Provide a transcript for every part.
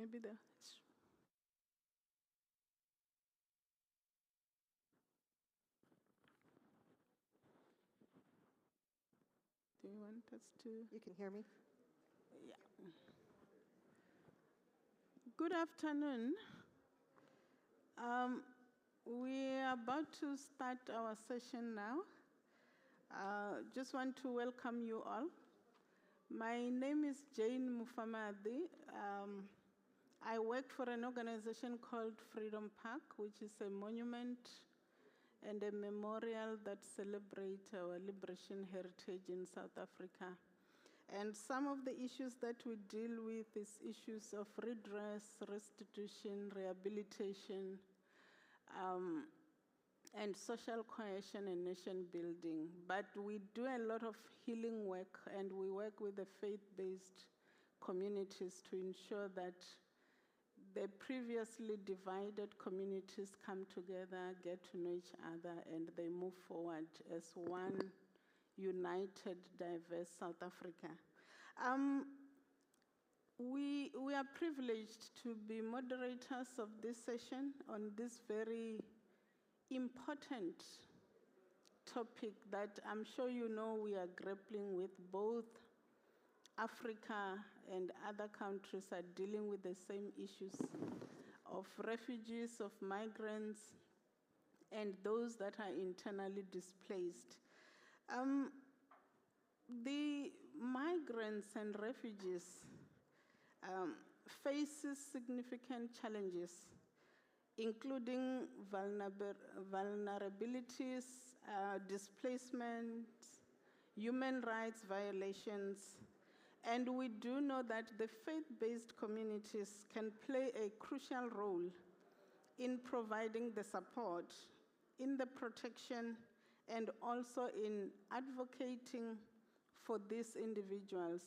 maybe the... Do you want us to? You can hear me? Yeah. Good afternoon. We are about to start our session now. Just want to welcome you all. My name is Jane Mufamadi. I work for an organization called Freedom Park, which is a monument and a memorial that celebrates our liberation heritage in South Africa. And some of the issues that we deal with is issues of redress, restitution, rehabilitation, and social cohesion and nation building. But we do a lot of healing work, and we work with the faith-based communities to ensure that the previously divided communities come together, get to know each other, and they move forward as one united, diverse South Africa. We are privileged to be moderators of this session on this very important topic that I'm sure you know we are grappling with. Both Africa and other countries are dealing with the same issues of refugees, of migrants, and those that are internally displaced. The migrants and refugees faces significant challenges, including vulnerabilities, displacement, human rights violations. And we do know that the faith-based communities can play a crucial role in providing the support, in the protection, and also in advocating for these individuals.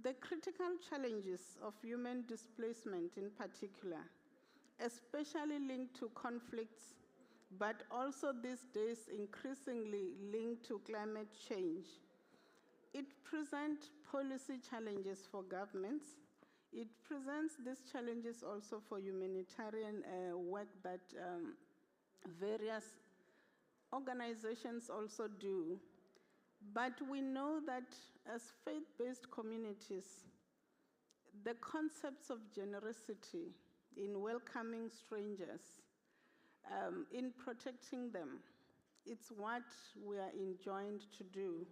The critical challenges of human displacement in particular, especially linked to conflicts, but also these days increasingly linked to climate change. It presents policy challenges for governments. It presents these challenges also for humanitarian work that various organizations also do. But we know that as faith-based communities, the concepts of generosity in welcoming strangers, in protecting them, it's what we are enjoined to do.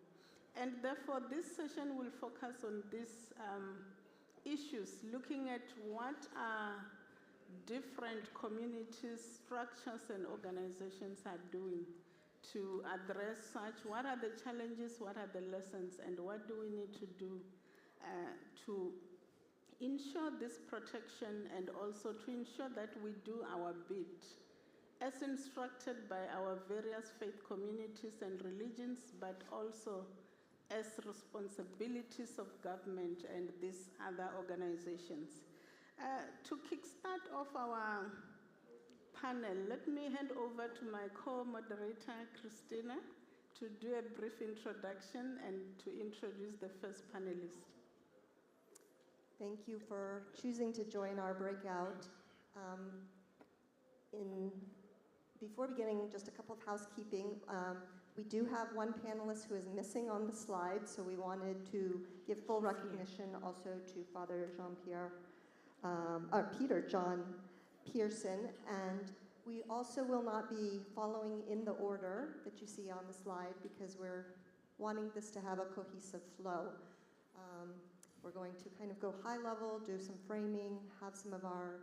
And therefore, this session will focus on these issues, looking at what are different communities, structures, and organizations are doing to address such. What are the challenges, what are the lessons, and what do we need to do to ensure this protection, and also to ensure that we do our bit as instructed by our various faith communities and religions, but also as responsibilities of government and these other organizations. To kickstart off our panel, let me hand over to my co-moderator, Christina, to do a brief introduction and to introduce the first panelist. Thank you for choosing to join our breakout. Before beginning, just a couple of housekeeping. We do have one panelist who is missing on the slide, so we wanted to give full recognition also to Father Peter John Pearson, and we also will not be following in the order that you see on the slide because we're wanting this to have a cohesive flow. We're going to kind of go high level, do some framing, have some of our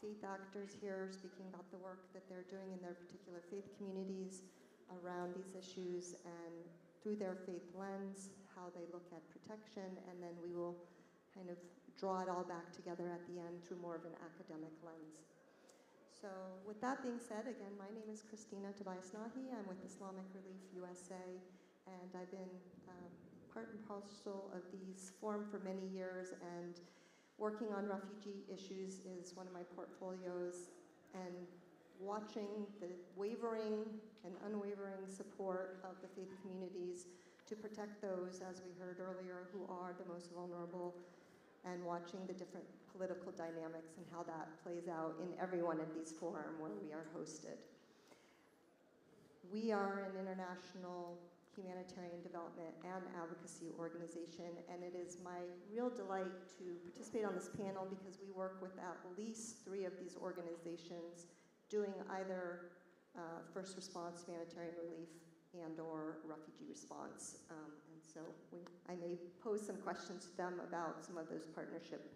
faith actors here speaking about the work that they're doing in their particular faith communities around these issues and through their faith lens, how they look at protection, and then we will kind of draw it all back together at the end through more of an academic lens. So with that being said, again, my name is Christina Tobias Nahi. I'm with Islamic Relief USA, and I've been part and parcel of these forum for many years, and working on refugee issues is one of my portfolios, and watching the wavering and unwavering support of the faith communities to protect those, as we heard earlier, who are the most vulnerable and watching the different political dynamics and how that plays out in every one of these forums where we are hosted. We are an international humanitarian development and advocacy organization, and it is my real delight to participate on this panel because we work with at least 3 of these organizations doing either first response, humanitarian relief, and or refugee response. And so I may pose some questions to them about some of those partnerships.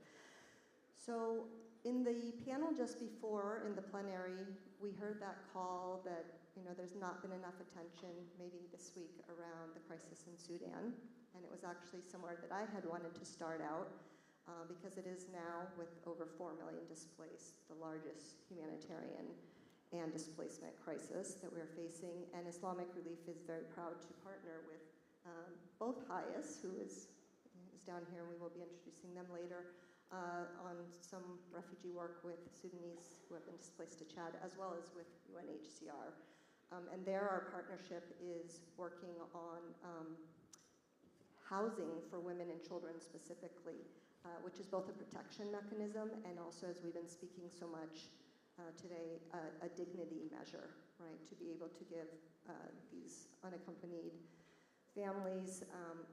So in the panel just before, in the plenary, we heard that call that there's not been enough attention, maybe this week, around the crisis in Sudan. And it was actually somewhere that I had wanted to start out because it is now, with over 4 million displaced, the largest humanitarian and displacement crisis that we're facing. And Islamic Relief is very proud to partner with both HIAS, who is down here, and we will be introducing them later, on some refugee work with Sudanese who have been displaced to Chad, as well as with UNHCR. And there our partnership is working on housing for women and children specifically, which is both a protection mechanism and also, as we've been speaking so much today, a dignity measure, right? To be able to give these unaccompanied families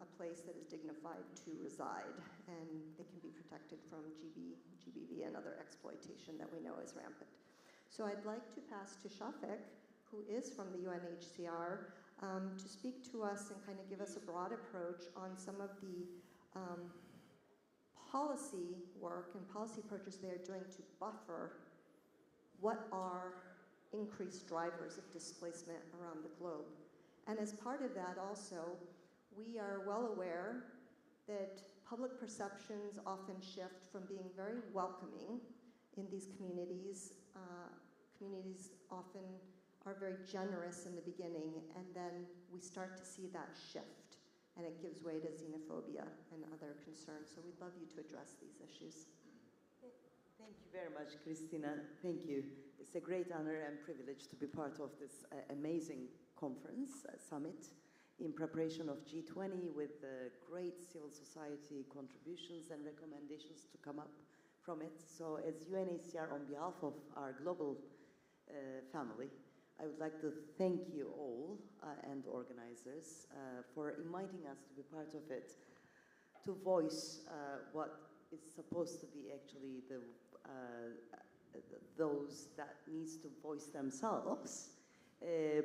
a place that is dignified to reside, and they can be protected from GBV and other exploitation that we know is rampant. So I'd like to pass to Shafik, who is from the UNHCR, to speak to us and kind of give us a broad approach on some of the policy work and policy approaches they are doing to buffer what are increased drivers of displacement around the globe. And as part of that also, we are well aware that public perceptions often shift from being very welcoming in these communities. Communities often are very generous in the beginning, and then we start to see that shift, and it gives way to xenophobia and other concerns. So we'd love you to address these issues. Thank you very much, Christina. Thank you. It's a great honor and privilege to be part of this amazing conference, summit, in preparation of G20 with great civil society contributions and recommendations to come up from it. So as UNHCR, on behalf of our global family, I would like to thank you all and organizers for inviting us to be part of it, to voice what is supposed to be actually those that needs to voice themselves,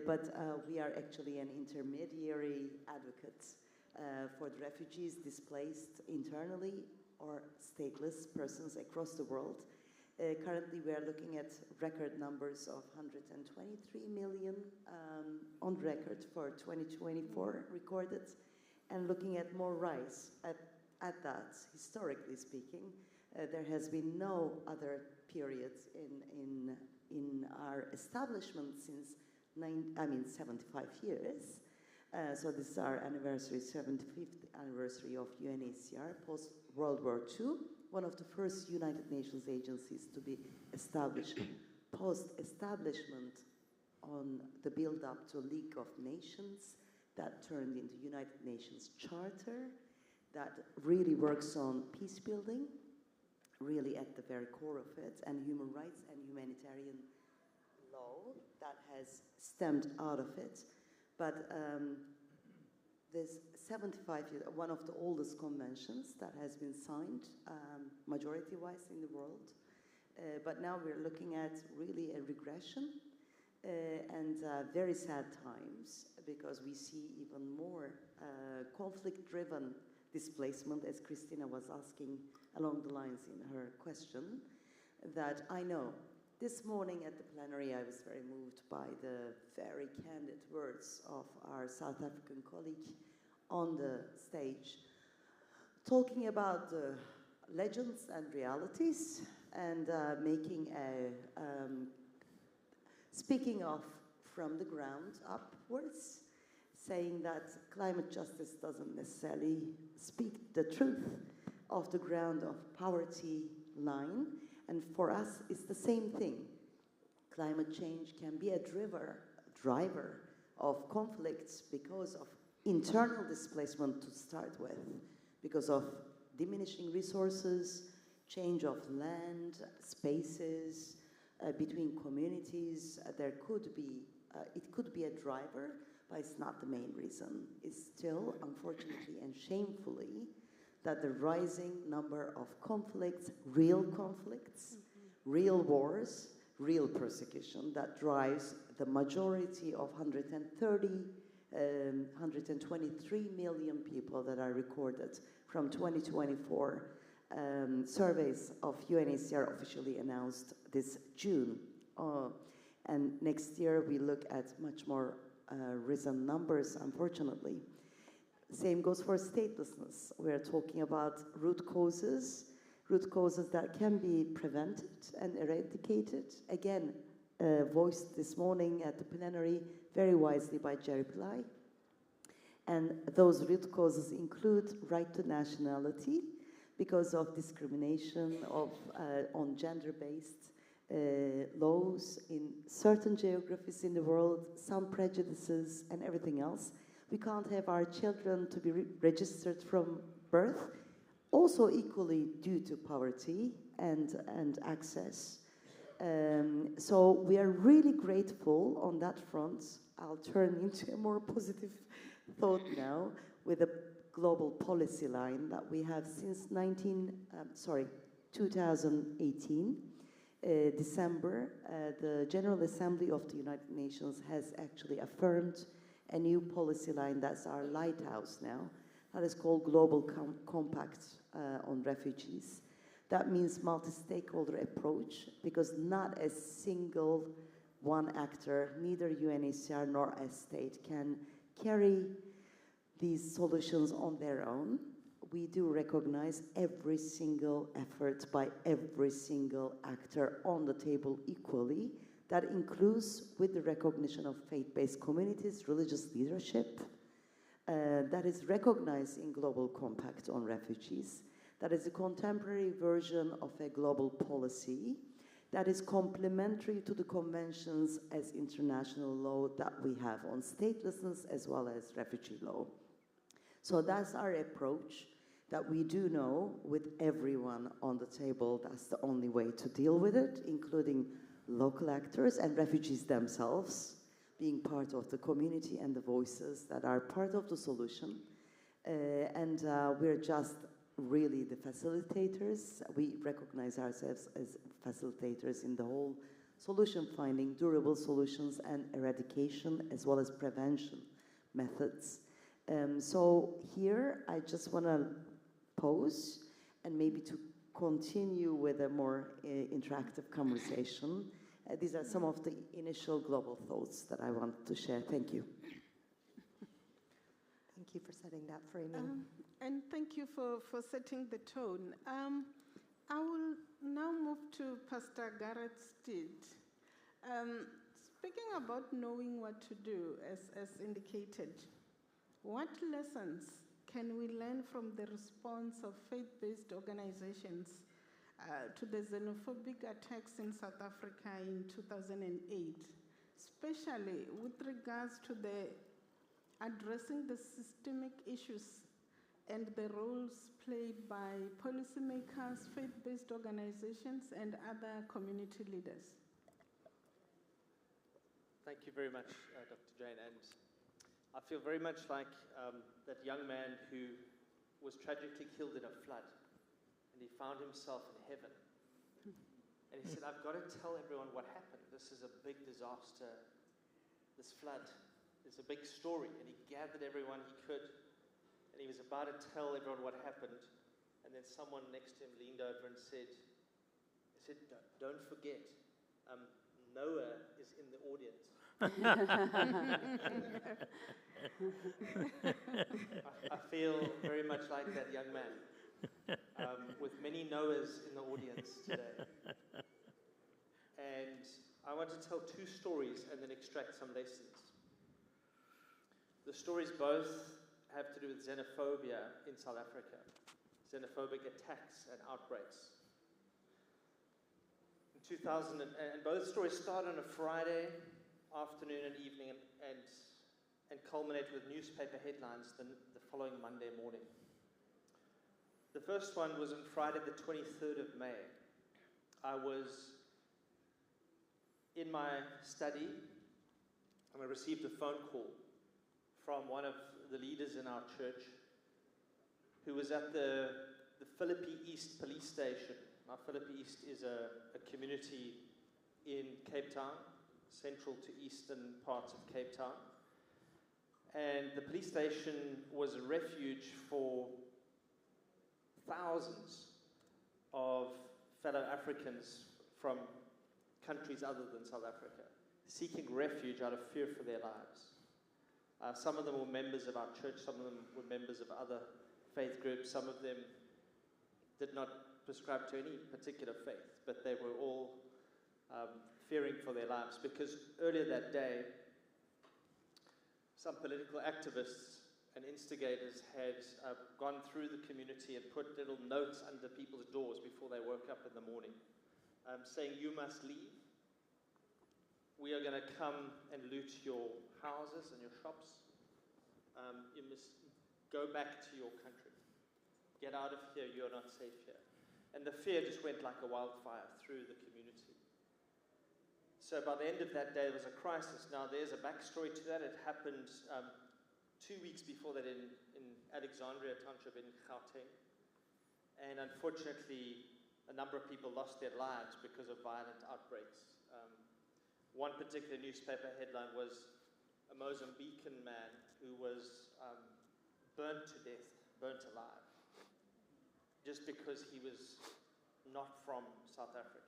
but we are actually an intermediary advocate for the refugees displaced internally or stateless persons across the world. Currently, we are looking at record numbers of 123 million on record for 2024 recorded, and looking at more rise at that, historically speaking. There has been no other period in our establishment since 75 years. So this is our anniversary, 75th anniversary of UNHCR, post-World War II, one of the first United Nations agencies to be established post-establishment on the build-up to League of Nations that turned into United Nations Charter that really works on peace building, really at the very core of it, and human rights and humanitarian law that has stemmed out of it. But this 75 years, one of the oldest conventions that has been signed, majority-wise in the world. But now we're looking at really a regression and very sad times, because we see even more conflict-driven displacement, as Christina was asking along the lines in her question, that I know. This morning at the plenary, I was very moved by the very candid words of our South African colleague on the stage, talking about the legends and realities, and making a, speaking of from the ground upwards, saying that climate justice doesn't necessarily speak the truth of the ground of poverty line. And for us, it's the same thing. Climate change can be a driver of conflicts because of internal displacement to start with, because of diminishing resources, change of land, spaces, between communities. There could be, it could be a driver, but it's not the main reason. It's still, unfortunately and shamefully, that the rising number of conflicts, real wars, real persecution, that drives the majority of 123 million people that are recorded from 2024 surveys of UNHCR officially announced this June. And next year we look at much more risen numbers, unfortunately. Same goes for statelessness. We're talking about root causes that can be prevented and eradicated. Again, voiced this morning at the plenary very wisely by Jerry Pillai. And those root causes include right to nationality because of discrimination on gender-based laws in certain geographies in the world, some prejudices and everything else. We can't have our children to be registered from birth, also equally due to poverty and access. So we are really grateful on that front. I'll turn into a more positive thought now with a global policy line that we have since 2018. December, the General Assembly of the United Nations has actually affirmed a new policy line that's our lighthouse now, that is called Global Compact on Refugees. That means multi-stakeholder approach, because not a single one actor, neither UNHCR nor a state, can carry these solutions on their own. We do recognize every single effort by every single actor on the table equally. That includes with the recognition of faith-based communities, religious leadership, that is recognized in Global Compact on Refugees. That is a contemporary version of a global policy that is complementary to the conventions as international law that we have on statelessness as well as refugee law. So that's our approach, that we do know with everyone on the table that's the only way to deal with it, including local actors and refugees themselves being part of the community and the voices that are part of the solution. We're just really the facilitators. We recognize ourselves as facilitators in the whole solution finding, durable solutions and eradication, as well as prevention methods. So here I just want to pause and maybe to continue with a more interactive conversation. These are some of the initial global thoughts that I want to share. Thank you. Thank you for setting that framing. And thank you for setting the tone. I will now move to Pastor Gareth Steed. Speaking about knowing what to do, as indicated, what lessons can we learn from the response of faith-based organizations to the xenophobic attacks in South Africa in 2008, especially with regards to the addressing the systemic issues and the roles played by policymakers, faith-based organizations, and other community leaders? Thank you very much, Dr. Jane. And I feel very much like that young man who was tragically killed in a flood, and he found himself in heaven. And he said, I've got to tell everyone what happened. This is a big disaster. This flood is a big story. And he gathered everyone he could, and he was about to tell everyone what happened. And then someone next to him leaned over and said, don't forget, Noah is in the audience. I feel very much like that young man, with many Noahs in the audience today. And I want to tell two stories and then extract some lessons. The stories both have to do with xenophobia in South Africa, xenophobic attacks and outbreaks. In 2000, and both stories start on a Friday afternoon and evening and culminate with newspaper headlines the following Monday morning. The first one was on Friday, the 23rd of May. I was in my study, and I received a phone call from one of the leaders in our church who was at the Philippi East police station. Now, Philippi East is a community in Cape Town, central to eastern parts of Cape Town. And the police station was a refuge for thousands of fellow Africans from countries other than South Africa, seeking refuge out of fear for their lives. Some of them were members of our church, some of them were members of other faith groups, some of them did not prescribe to any particular faith, but they were all fearing for their lives, because earlier that day, some political activists and instigators had gone through the community and put little notes under people's doors before they woke up in the morning, saying, "You must leave. We are going to come and loot your houses and your shops. You must go back to your country. Get out of here. You are not safe here." And the fear just went like a wildfire through the community. So by the end of that day, there was a crisis. Now, there's a backstory to that. It happened 2 weeks before that in Alexandria Township in Gauteng. And unfortunately, a number of people lost their lives because of violent outbreaks. One particular newspaper headline was a Mozambican man who was burnt to death, burnt alive, just because he was not from South Africa.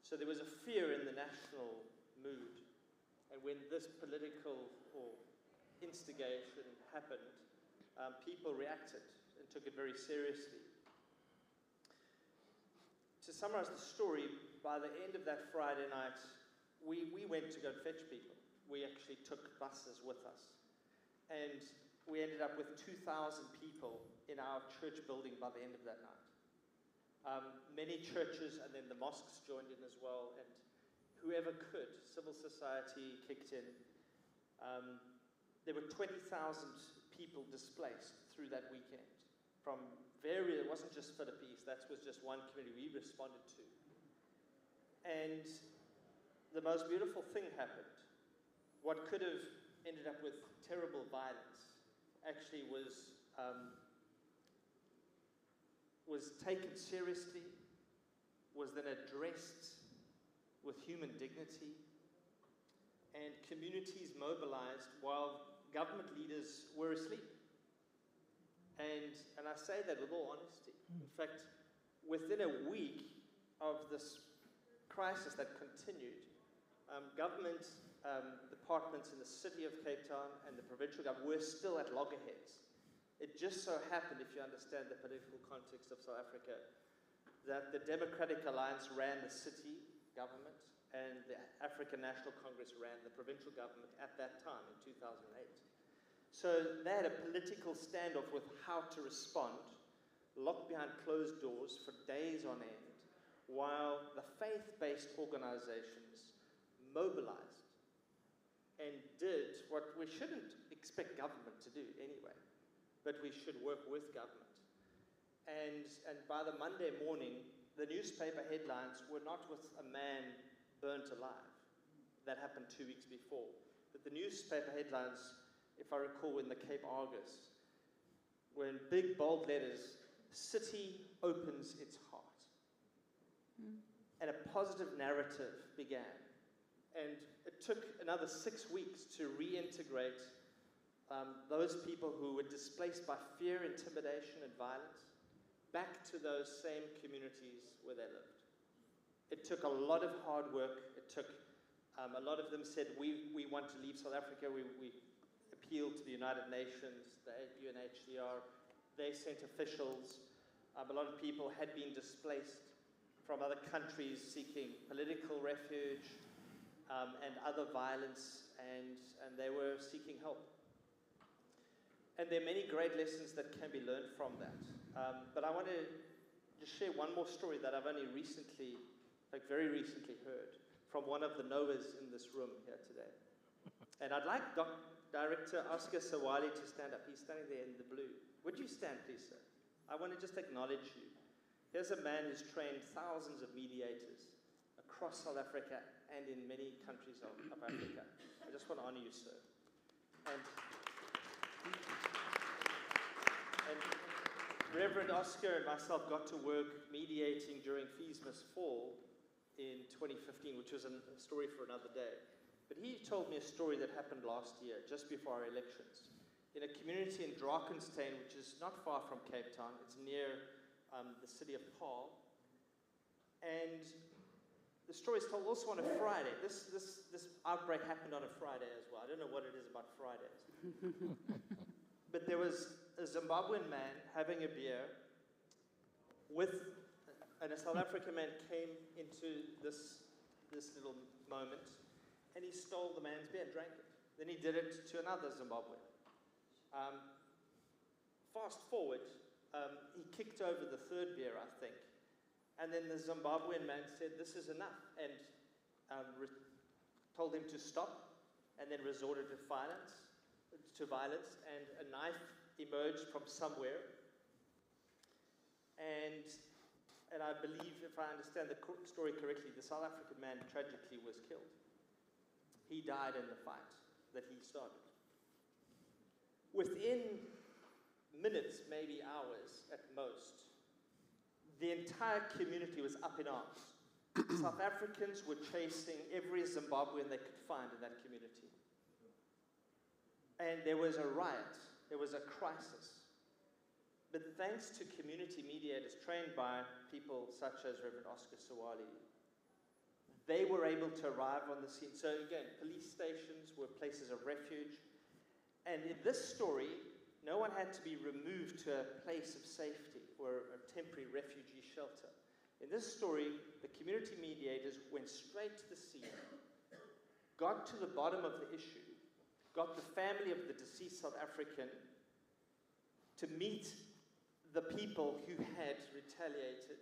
So there was a fear in the national mood. And when this political or instigation happened, people reacted and took it very seriously. To summarize the story, by the end of that Friday night, we went to go and fetch people. We actually took buses with us. And we ended up with 2,000 people in our church building by the end of that night. Many churches and then the mosques joined in as well, and whoever could, civil society kicked in. There were 20,000 people displaced through that weekend from various, it wasn't just Philippines, that was just one community we responded to. And the most beautiful thing happened. What could have ended up with terrible violence actually was taken seriously, was then addressed with human dignity, and communities mobilized while government leaders were asleep. And I say that with all honesty. In fact, within a week of this crisis that continued, government departments in the city of Cape Town and the provincial government were still at loggerheads. It just so happened, if you understand the political context of South Africa, that the Democratic Alliance ran the city government and the African National Congress ran the provincial government at that time in 2008. So they had a political standoff with how to respond, locked behind closed doors for days on end, while the faith-based organizations mobilized and did what we shouldn't expect government to do anyway, but we should work with government. And by the Monday morning, the newspaper headlines were not with a man burnt alive. That happened 2 weeks before. But the newspaper headlines, if I recall, in the Cape Argus, were in big, bold letters, "City opens its heart." And a positive narrative began. And it took another 6 weeks to reintegrate those people who were displaced by fear, intimidation, and violence back to those same communities where they lived. It took a lot of hard work. It took, a lot of them said, we want to leave South Africa. We appealed to the United Nations, the UNHCR. They sent officials. A lot of people had been displaced from other countries seeking political refuge and other violence, and they were seeking help. And there are many great lessons that can be learned from that. But I want to just share one more story that I've only recently, like very recently heard from one of the knowers in this room here today. And I'd like Director Oscar Sawali to stand up. He's standing there in the blue. Would you stand, please, sir? I want to just acknowledge you. Here's a man who's trained thousands of mediators across South Africa and in many countries of Africa. I just want to honor you, sir. And Reverend Oscar and myself got to work mediating during Feesmas Fall in 2015, which was a story for another day. But he told me a story that happened last year, just before our elections, in a community in Drakenstein, which is not far from Cape Town. It's near the city of Paarl. And the story is told also on a Friday. This outbreak happened on a Friday as well. I don't know what it is about Fridays. But there was a Zimbabwean man having a beer and a South African man came into this little moment, and he stole the man's beer and drank it. Then he did it to another Zimbabwean. Fast forward, he kicked over the third beer, I think, and then the Zimbabwean man said, "This is enough," and told him to stop, and then resorted to violence, and a knife emerged from somewhere, and I believe, if I understand the story correctly, the South African man tragically was killed. He died in the fight that he started. Within minutes, maybe hours at most, the entire community was up in arms. South Africans were chasing every Zimbabwean they could find in that community. And there was a riot. There was a crisis. But thanks to community mediators trained by people such as Reverend Oscar Sawali, they were able to arrive on the scene. So again, police stations were places of refuge. And in this story, no one had to be removed to a place of safety or a temporary refugee shelter. In this story, the community mediators went straight to the scene, got to the bottom of the issue, got the family of the deceased South African to meet the people who had retaliated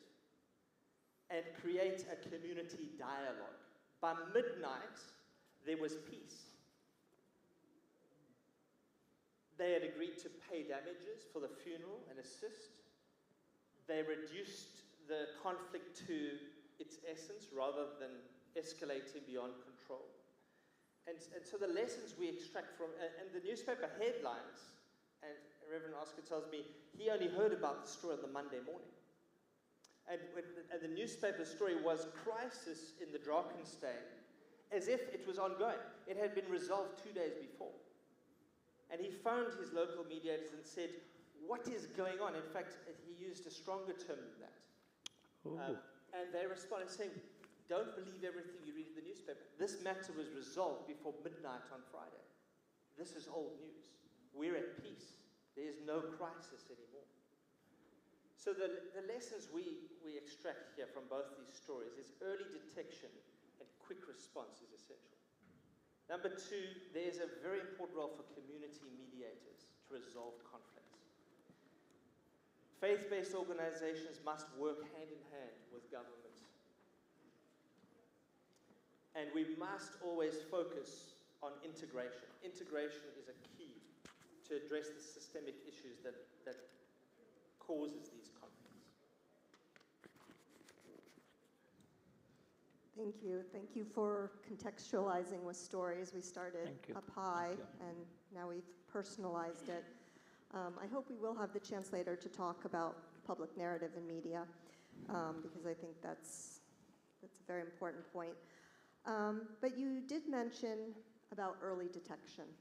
and create a community dialogue. By midnight, there was peace. They had agreed to pay damages for the funeral and assist. They reduced the conflict to its essence rather than escalating beyond control. And so the lessons we extract from, and the newspaper headlines, and Reverend Oscar tells me he only heard about the story on the Monday morning. And the newspaper story was crisis in the Drakenstein, as if it was ongoing. It had been resolved 2 days before. And he phoned his local mediators and said, "What is going on?" In fact, he used a stronger term than that. And they responded saying, "Don't believe everything you read in the newspaper. This matter was resolved before midnight on Friday. This is old news. We're at peace. There is no crisis anymore." So the lessons we extract here from both these stories is early detection and quick response is essential. Number two, there's a very important role for community mediators to resolve conflicts. Faith-based organizations must work hand in hand with government. And we must always focus on integration. Integration is a key to address the systemic issues that causes these conflicts. Thank you. Thank you for contextualizing with stories. We started up high, and now we've personalized it. I hope we will have the chance later to talk about public narrative and media, because I think that's a very important point. But you did mention about early detection.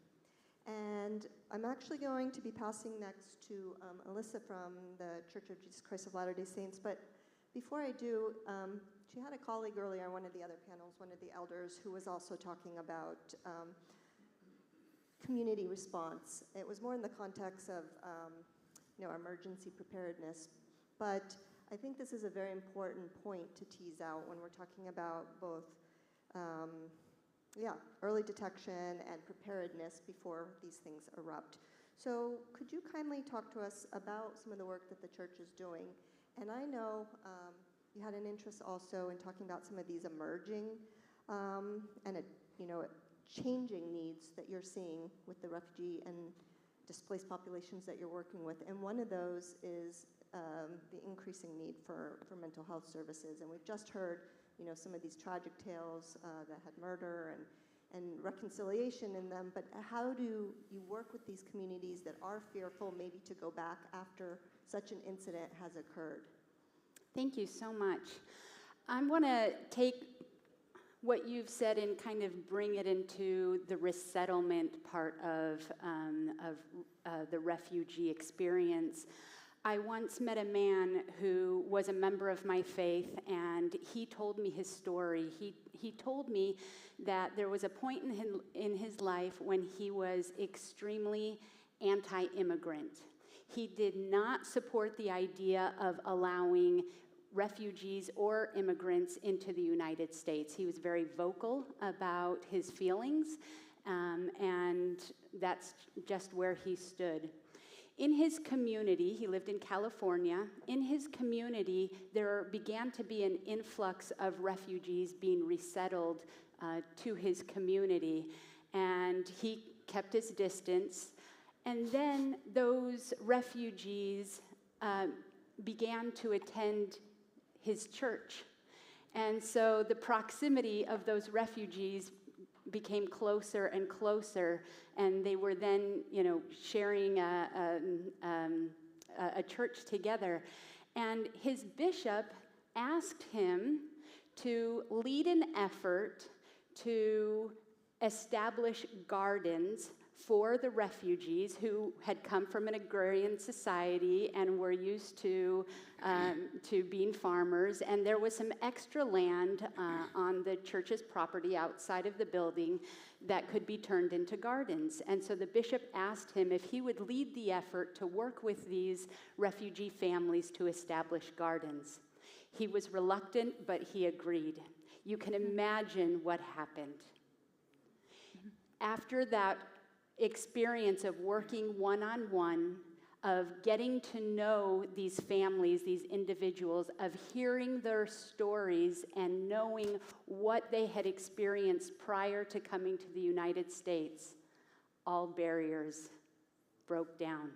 And I'm actually going to be passing next to Alyssa from the Church of Jesus Christ of Latter-day Saints. But before I do, she had a colleague earlier on one of the other panels, one of the elders, who was also talking about community response. It was more in the context of emergency preparedness. But I think this is a very important point to tease out when we're talking about both early detection and preparedness before these things erupt. So could you kindly talk to us about some of the work that the church is doing? And I know you had an interest also in talking about some of these emerging and changing needs that you're seeing with the refugee and displaced populations that you're working with. And one of those is the increasing need for mental health services. And we've just heard, some of these tragic tales that had murder and reconciliation in them, but how do you work with these communities that are fearful maybe to go back after such an incident has occurred? Thank you so much. I want to take what you've said and kind of bring it into the resettlement part of the refugee experience. I once met a man who was a member of my faith, and he told me his story. He told me that there was a point in his life when he was extremely anti-immigrant. He did not support the idea of allowing refugees or immigrants into the United States. He was very vocal about his feelings, and that's just where he stood. In his community, he lived in California, in his community, there began to be an influx of refugees being resettled to his community, and he kept his distance. And then those refugees began to attend his church. And so the proximity of those refugees became closer and closer, and they were then, sharing a church together. And his bishop asked him to lead an effort to establish gardens for the refugees who had come from an agrarian society and were used to being farmers. And there was some extra land on the church's property outside of the building that could be turned into gardens. And so the bishop asked him if he would lead the effort to work with these refugee families to establish gardens. He was reluctant, but he agreed. You can imagine what happened. After that experience of working one-on-one, of getting to know these families, these individuals, of hearing their stories and knowing what they had experienced prior to coming to the United States, all barriers broke down.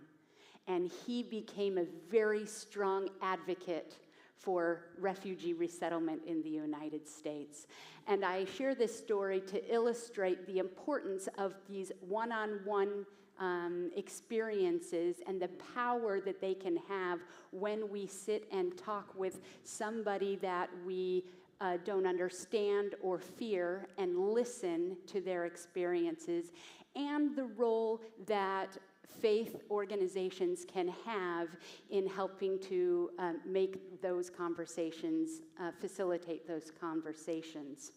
And he became a very strong advocate for refugee resettlement in the United States. And I share this story to illustrate the importance of these one-on-one experiences and the power that they can have when we sit and talk with somebody that we don't understand or fear, and listen to their experiences, and the role that faith organizations can have in helping to make those conversations, facilitate those conversations.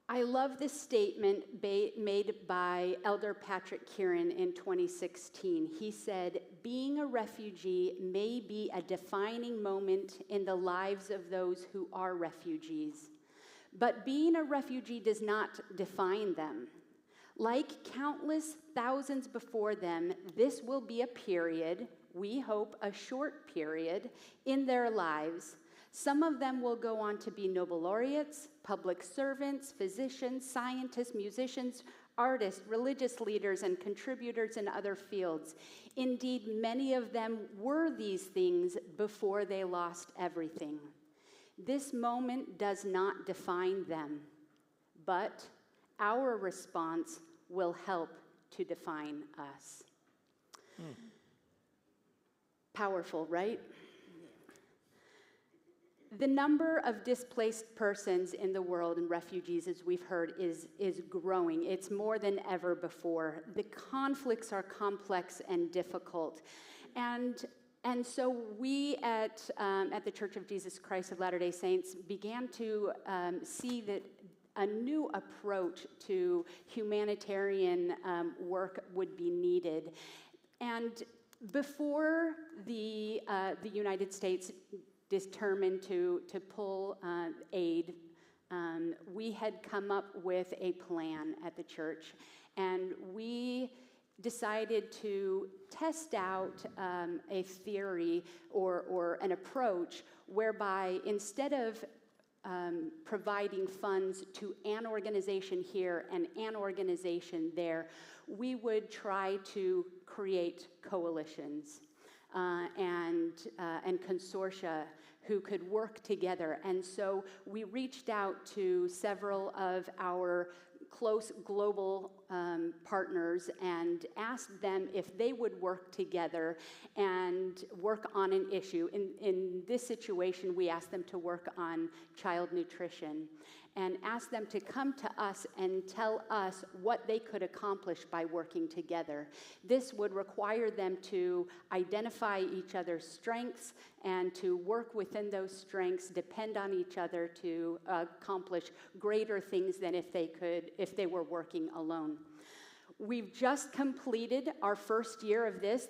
I love this statement made by Elder Patrick Kieran in 2016. He said, "Being a refugee may be a defining moment in the lives of those who are refugees, but being a refugee does not define them. Like countless thousands before them, this will be a period, we hope a short period, in their lives. Some of them will go on to be Nobel laureates, public servants, physicians, scientists, musicians, artists, religious leaders, and contributors in other fields. Indeed, many of them were these things before they lost everything. This moment does not define them, but our response will help to define us." Powerful, right? The number of displaced persons in the world and refugees, as we've heard, is growing. It's more than ever before. The conflicts are complex and difficult. And so we at the Church of Jesus Christ of Latter-day Saints began to see that a new approach to humanitarian work would be needed. And before the United States determined to pull aid, we had come up with a plan at the church, and we decided to test out a theory or an approach whereby instead of providing funds to an organization here and an organization there, we would try to create coalitions and consortia who could work together. And so we reached out to several of our close global partners and asked them if they would work together and work on an issue. In this situation, we asked them to work on child nutrition and asked them to come to us and tell us what they could accomplish by working together. This would require them to identify each other's strengths and to work within those strengths, depend on each other to accomplish greater things than if they were working alone. We've just completed our first year of this.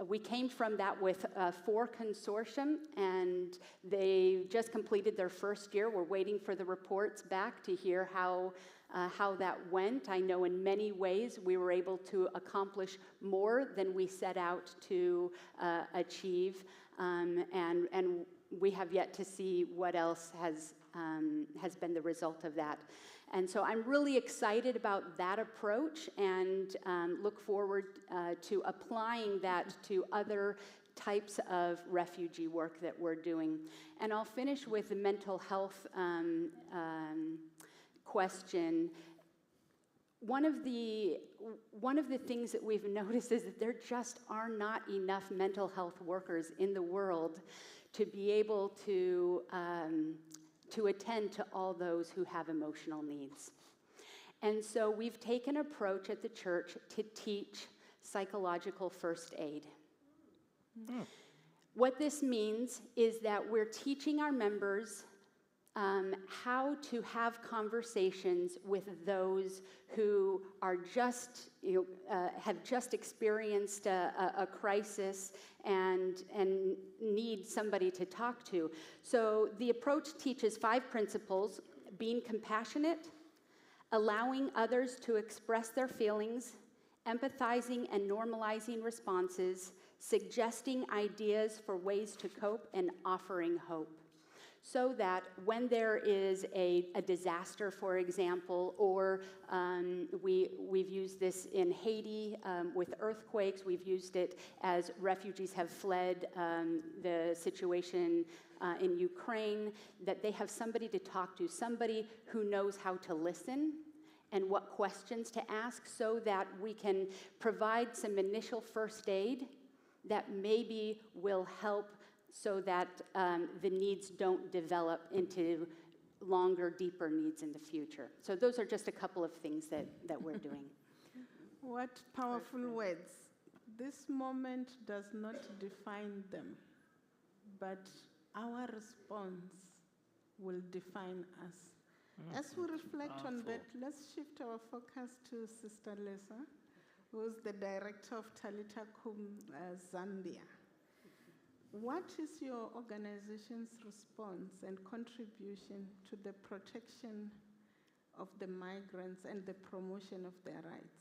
We came from that with 4 consortium, and they just completed their first year. We're waiting for the reports back to hear how that went. I know in many ways we were able to accomplish more than we set out to achieve, and we have yet to see what else has been the result of that. And so I'm really excited about that approach and look forward to applying that to other types of refugee work that we're doing. And I'll finish with the mental health question. One of the things that we've noticed is that there just are not enough mental health workers in the world to be able to attend to all those who have emotional needs. And so we've taken an approach at the church to teach psychological first aid. Mm. What this means is that we're teaching our members how to have conversations with those who are just, have just experienced a crisis and need somebody to talk to. So the approach teaches 5 principles: being compassionate, allowing others to express their feelings, empathizing and normalizing responses, suggesting ideas for ways to cope, and offering hope. So that when there is a disaster, for example, or we've used this in Haiti with earthquakes, we've used it as refugees have fled the situation in Ukraine, that they have somebody to talk to, somebody who knows how to listen and what questions to ask, so that we can provide some initial first aid that maybe will help so that the needs don't develop into longer, deeper needs in the future. So those are just a couple of things that we're doing. What powerful words. This moment does not define them, but our response will define us. As we reflect on that, let's shift our focus to Sister Lesa, who's the director of Talita Kum Zambia. What is your organization's response and contribution to the protection of the migrants and the promotion of their rights?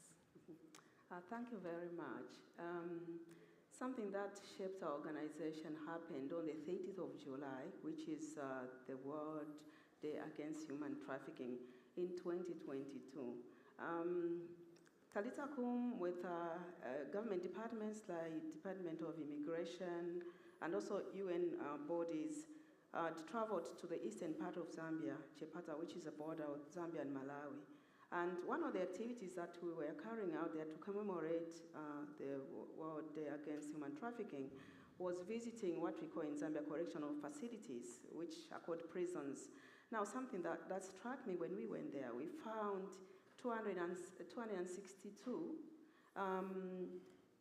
Thank you very much. Something that shaped our organization happened on the 30th of July, which is the World Day Against Human Trafficking in 2022. Talita Kum, with government departments like Department of Immigration and also UN bodies, traveled to the eastern part of Zambia, Chepata, which is a border of Zambia and Malawi. And one of the activities that we were carrying out there to commemorate the World Day Against Human Trafficking was visiting what we call in Zambia correctional facilities, which are called prisons. Now, something that struck me when we went there, we found 262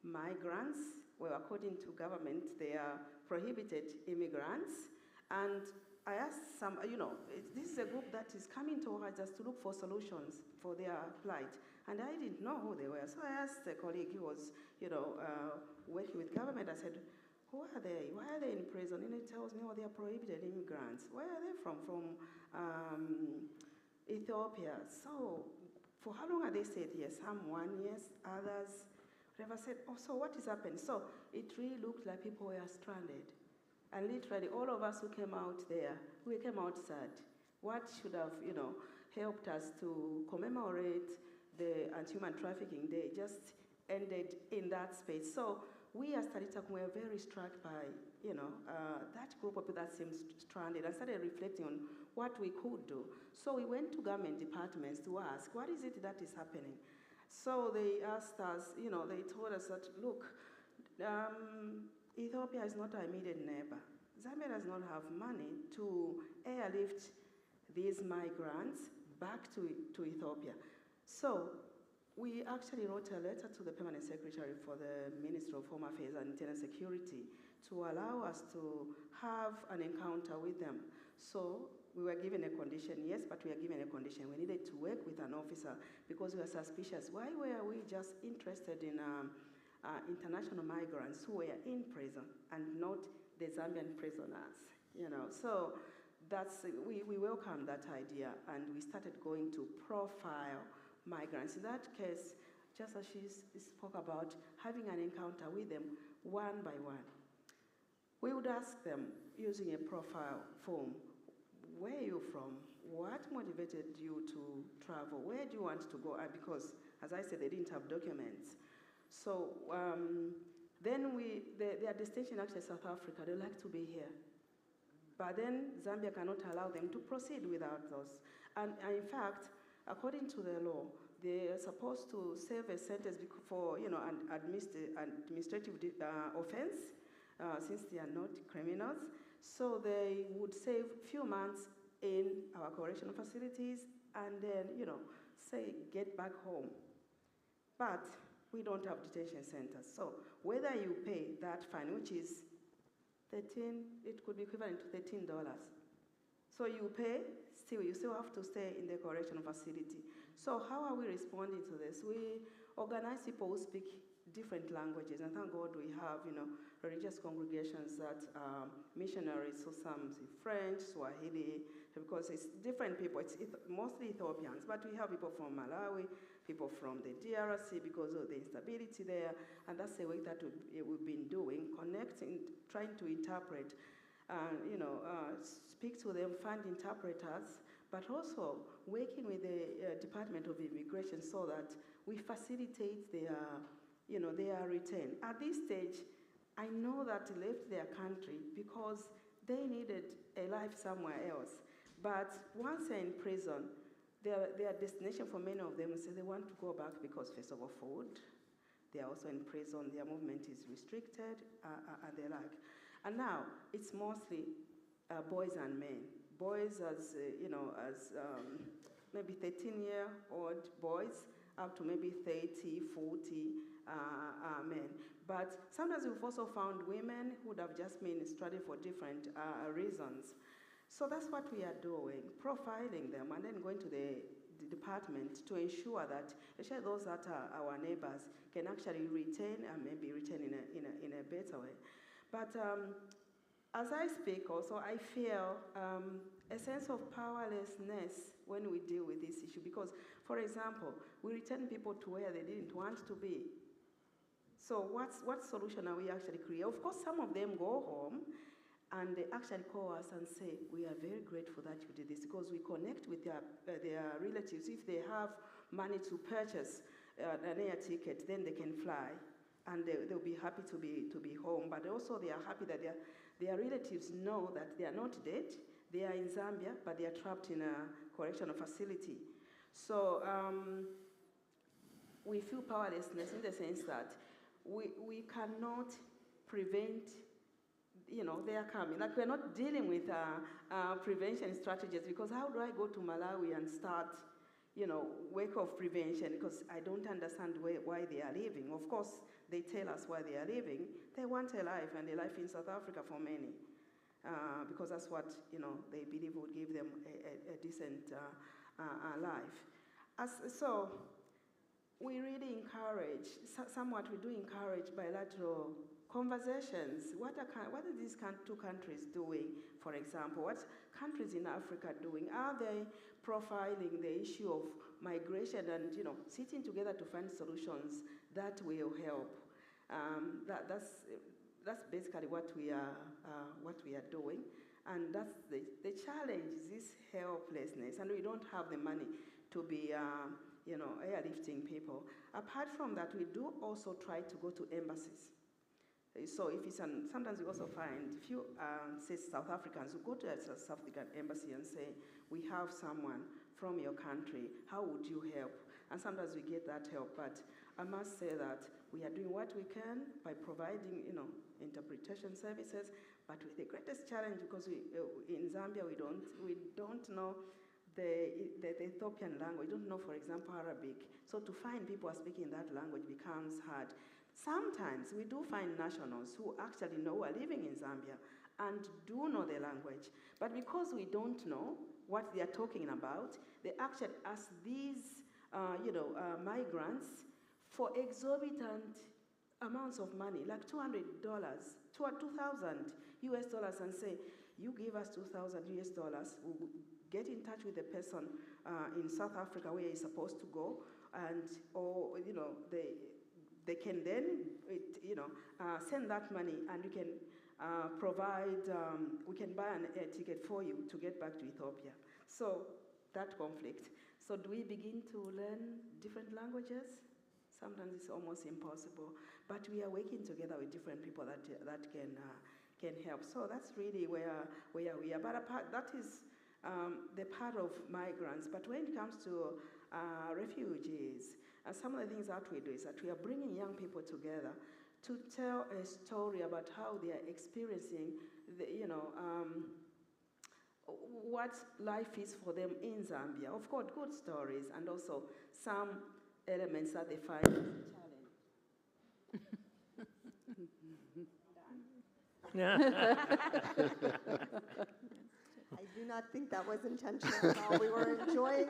migrants. Well, according to government, they are prohibited immigrants. And I asked some, this is a group that is coming towards us to look for solutions for their plight. And I didn't know who they were. So I asked a colleague who was, working with government. I said, who are they? Why are they in prison? And he tells me, they are prohibited immigrants. Where are they from? From Ethiopia. So for how long are they stayed here? Some 1 year, others. Never said, so what is happening? So it really looked like people were stranded. And literally, all of us who came out there, we came out sad. What should have, helped us to commemorate the Anti-Human Trafficking Day just ended in that space. So we as Taritakum were very struck by, that group of people that seemed stranded and started reflecting on what we could do. So we went to government departments to ask, what is it that is happening? So they asked us, they told us that, look, Ethiopia is not our immediate neighbor. Zambia does not have money to airlift these migrants back to Ethiopia. So we actually wrote a letter to the Permanent Secretary for the Ministry of Home Affairs and Internal Security to allow us to have an encounter with them. So we were given a condition, yes, but we were given a condition. We needed to work with an officer because we were suspicious. Why were we just interested in international migrants who were in prison and not the Zambian prisoners? So we welcomed that idea, and we started going to profile migrants. In that case, just as she spoke about, having an encounter with them one by one. We would ask them, using a profile form, where are you from? What motivated you to travel? Where do you want to go? Because, as I said, they didn't have documents. So then their destination actually South Africa. They like to be here. But then Zambia cannot allow them to proceed without those. And in fact, according to the law, they are supposed to serve a sentence for an administrative offense, since they are not criminals. So they would save a few months in our correctional facilities and then, say, get back home. But we don't have detention centers. So whether you pay that fine, which is it could be equivalent to $13. So you pay, you still have to stay in the correctional facility. So how are we responding to this? We organize people who speak different languages, and thank God we have, religious congregations that are missionaries, so some say French, Swahili, because it's different people. It's mostly Ethiopians, but we have people from Malawi, people from the DRC because of the instability there, and that's the work that we've been doing, connecting, trying to interpret, speak to them, find interpreters, but also working with the Department of Immigration so that we facilitate their return. At this stage, I know that they left their country because they needed a life somewhere else. But once they're in prison, their destination for many of them is they want to go back because, first of all, food. They are also in prison. Their movement is restricted, and the like. And now it's mostly boys and men. Boys as maybe 13-year-old boys up to maybe 30, 40 men. But sometimes we've also found women who would have just been stranded for different reasons. So that's what we are doing, profiling them and then going to the department to ensure that, especially those that are our neighbors, can actually retain and maybe retain in a better way. But as I speak also, I feel a sense of powerlessness when we deal with this issue because, for example, we return people to where they didn't want to be. So what solution are we actually creating? Of course, some of them go home and they actually call us and say, we are very grateful that you did this because we connect with their relatives. If they have money to purchase an air ticket, then they can fly and they'll be happy to be home. But also they are happy that their relatives know that they are not dead. They are in Zambia, but they are trapped in a correctional facility. So we feel powerlessness in the sense that we cannot prevent, they are coming. Like we're not dealing with prevention strategies because how do I go to Malawi and start, work of prevention because I don't understand why they are leaving. Of course, they tell us why they are leaving. They want a life and a life in South Africa for many because that's what, they believe would give them a decent life. So we really encourage, somewhat we do encourage bilateral conversations. What are these two countries doing, for example? What countries in Africa doing? Are they profiling the issue of migration and sitting together to find solutions that will help? that's basically what we are doing. And that's the challenge is this helplessness, and we don't have the money to be, airlifting people. Apart from that, we do also try to go to embassies. So if it's sometimes we also find few, say South Africans who go to a South African embassy and say, we have someone from your country, how would you help? And sometimes we get that help, but I must say that we are doing what we can by providing, interpretation services. But with the greatest challenge, because in Zambia we don't know the Ethiopian language. We don't know, for example, Arabic. So to find people who are speaking that language becomes hard. Sometimes we do find nationals who actually know are living in Zambia and do know the language. But because we don't know what they are talking about, they actually ask these migrants for exorbitant amounts of money, like $200, $2,000 US dollars, and say, you give us $2,000 US dollars, we'll get in touch with the person in South Africa where he's supposed to go, and they can then send that money, and we can we can buy an air ticket for you to get back to Ethiopia. So that conflict. So do we begin to learn different languages? Sometimes it's almost impossible, but we are working together with different people that can help. So that's really where we are. But that is the part of migrants. But when it comes to refugees, some of the things that we do is that we are bringing young people together to tell a story about how they are experiencing what life is for them in Zambia. Of course, good stories, and also some elements that they find as a challenge. I do not think that was intentional at all. We were enjoying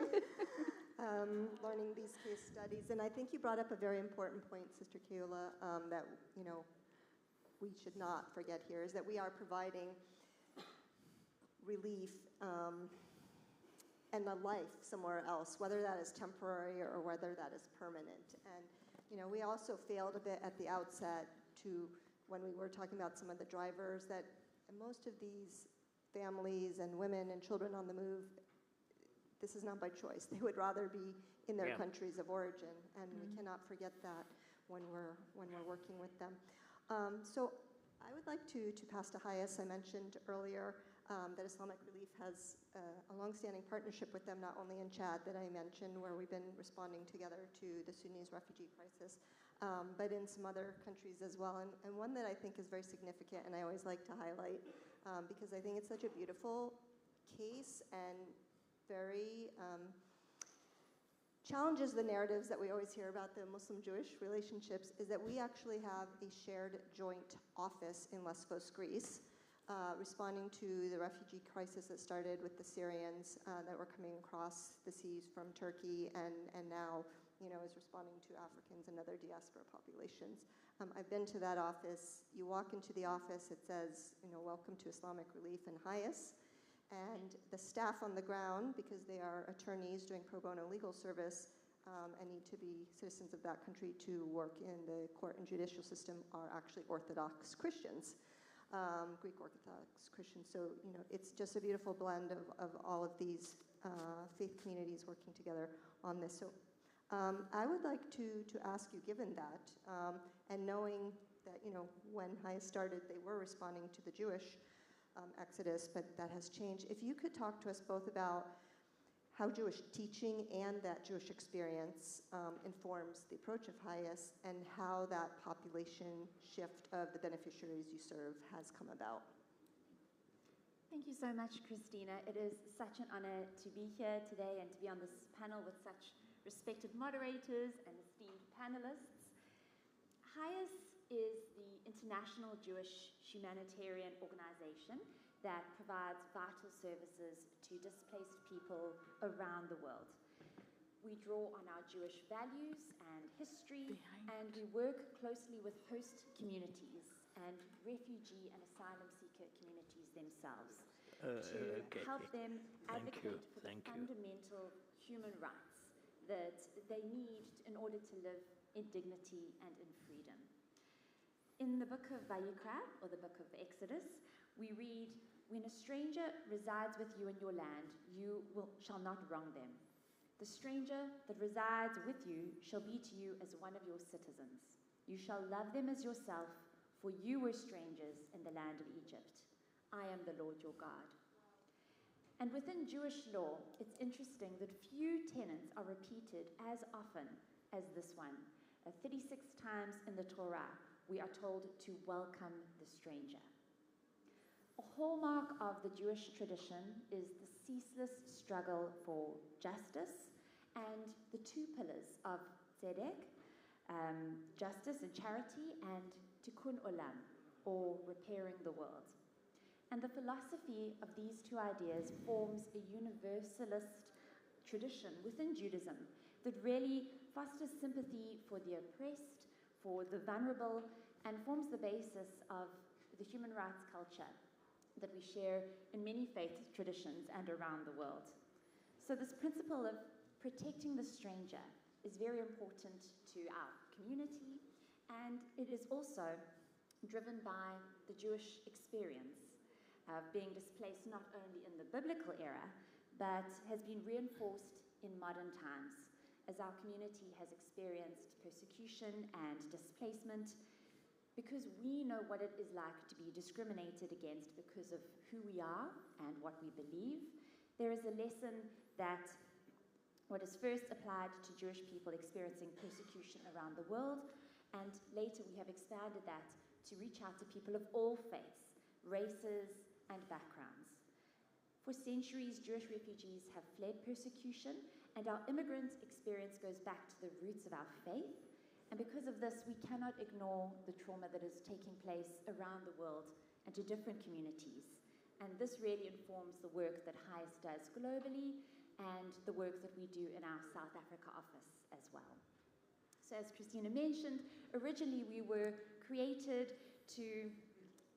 learning these case studies. And I think you brought up a very important point, Sister Keola, that we should not forget here, is that we are providing relief and a life somewhere else, whether that is temporary or whether that is permanent. And we also failed a bit at the outset when we were talking about some of the drivers, that most of these families and women and children on the move, this is not by choice. They would rather be in their countries of origin, and we cannot forget that when we're working with them. So I would like to pass to Hayes. I mentioned earlier that Islamic Relief has a longstanding partnership with them, not only in Chad that I mentioned, where we've been responding together to the Sudanese refugee crisis, but in some other countries as well. And one that I think is very significant, and I always like to highlight, because I think it's such a beautiful case and very challenges the narratives that we always hear about the Muslim-Jewish relationships, is that we actually have a shared joint office in Lesbos, Greece, responding to the refugee crisis that started with the Syrians that were coming across the seas from Turkey, and now is responding to Africans and other diaspora populations. I've been to that office. You walk into the office, it says, welcome to Islamic Relief and Hayes. And the staff on the ground, because they are attorneys doing pro bono legal service and need to be citizens of that country to work in the court and judicial system, are actually Orthodox Christians, Greek Orthodox Christians. So, it's just a beautiful blend of all of these faith communities working together on this. So I would like to ask you, given that, and knowing that, when Hayes started, they were responding to the Jewish exodus, but that has changed. If you could talk to us both about how Jewish teaching and that Jewish experience informs the approach of Hayes, and how that population shift of the beneficiaries you serve has come about. Thank you so much, Christina. It is such an honor to be here today and to be on this panel with such respected moderators and esteemed panelists. Hayes is the international Jewish humanitarian organization that provides vital services to displaced people around the world. We draw on our Jewish values and history, and we work closely with host communities and refugee and asylum seeker communities themselves to help them advocate for the fundamental human rights that they need in order to live in dignity and in freedom. In the book of Vayikra, or the book of Exodus, we read, "When a stranger resides with you in your land, shall not wrong them. The stranger that resides with you shall be to you as one of your citizens. You shall love them as yourself, for you were strangers in the land of Egypt. I am the Lord your God." And within Jewish law, it's interesting that few tenets are repeated as often as this one. 36 times in the Torah, we are told to welcome the stranger. A hallmark of the Jewish tradition is the ceaseless struggle for justice and the two pillars of tzedek, justice and charity, and tikkun olam, or repairing the world. And the philosophy of these two ideas forms a universalist tradition within Judaism that really fosters sympathy for the oppressed, for the vulnerable, and forms the basis of the human rights culture that we share in many faith traditions and around the world. So this principle of protecting the stranger is very important to our community, and it is also driven by the Jewish experience of being displaced not only in the biblical era, but has been reinforced in modern times as our community has experienced persecution and displacement, because we know what it is like to be discriminated against because of who we are and what we believe. There is a lesson that what is first applied to Jewish people experiencing persecution around the world, and later we have expanded that to reach out to people of all faiths, races, and backgrounds. For centuries, Jewish refugees have fled persecution, and our immigrant experience goes back to the roots of our faith. And because of this, we cannot ignore the trauma that is taking place around the world and to different communities. And this really informs the work that HIAS does globally and the work that we do in our South Africa office as well. So as Christina mentioned, originally we were created to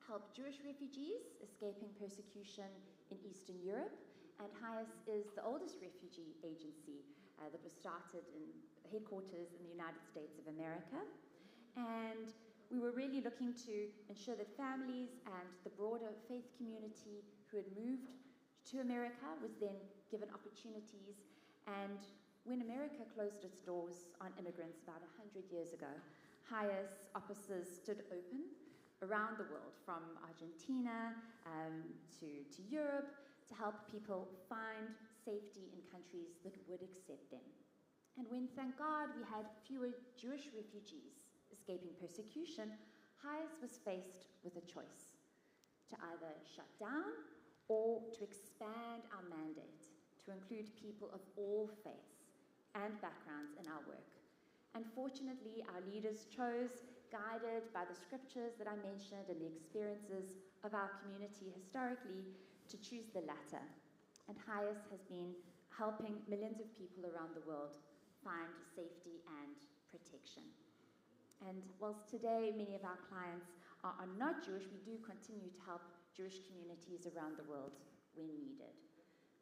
help Jewish refugees escaping persecution in Eastern Europe, and HIAS is the oldest refugee agency that was started in headquarters in the United States of America. And we were really looking to ensure that families and the broader faith community who had moved to America was then given opportunities. And when America closed its doors on immigrants about 100 years ago, HIAS offices stood open around the world, from Argentina to Europe, to help people find safety in countries that would accept them. And when, thank God, we had fewer Jewish refugees escaping persecution, HIAS was faced with a choice: to either shut down or to expand our mandate to include people of all faiths and backgrounds in our work. And fortunately, our leaders chose, guided by the scriptures that I mentioned and the experiences of our community historically, to choose the latter. And HIAS has been helping millions of people around the world find safety and protection. And whilst today many of our clients are not Jewish, we do continue to help Jewish communities around the world when needed.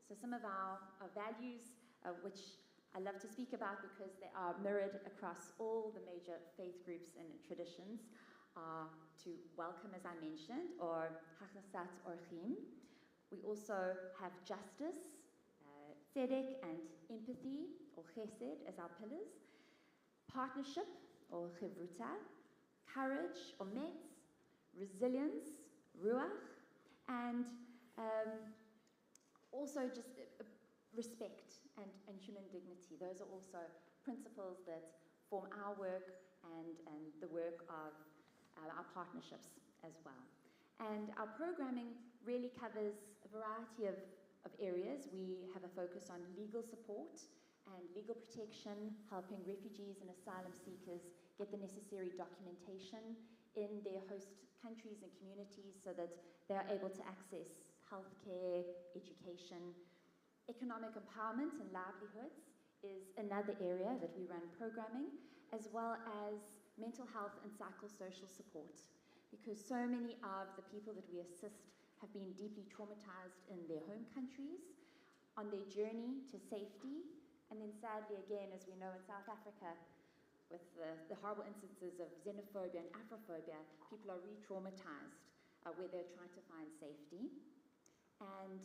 So some of our values, which I love to speak about because they are mirrored across all the major faith groups and traditions, are to welcome, as I mentioned, or hachnasat orchim. We also have justice, tzedek, and empathy, or chesed, as our pillars, partnership, or chevruta, courage, or metz, resilience, ruach, and also just respect and human dignity. Those are also principles that form our work and the work of our partnerships as well. And our programming really covers a variety of areas. We have a focus on legal support and legal protection, helping refugees and asylum seekers get the necessary documentation in their host countries and communities so that they are able to access healthcare, education. Economic empowerment and livelihoods is another area that we run programming, as well as mental health and psychosocial support, because so many of the people that we assist have been deeply traumatized in their home countries, on their journey to safety, and then sadly, again, as we know in South Africa, with the horrible instances of xenophobia and Afrophobia, people are re-traumatized where they're trying to find safety. And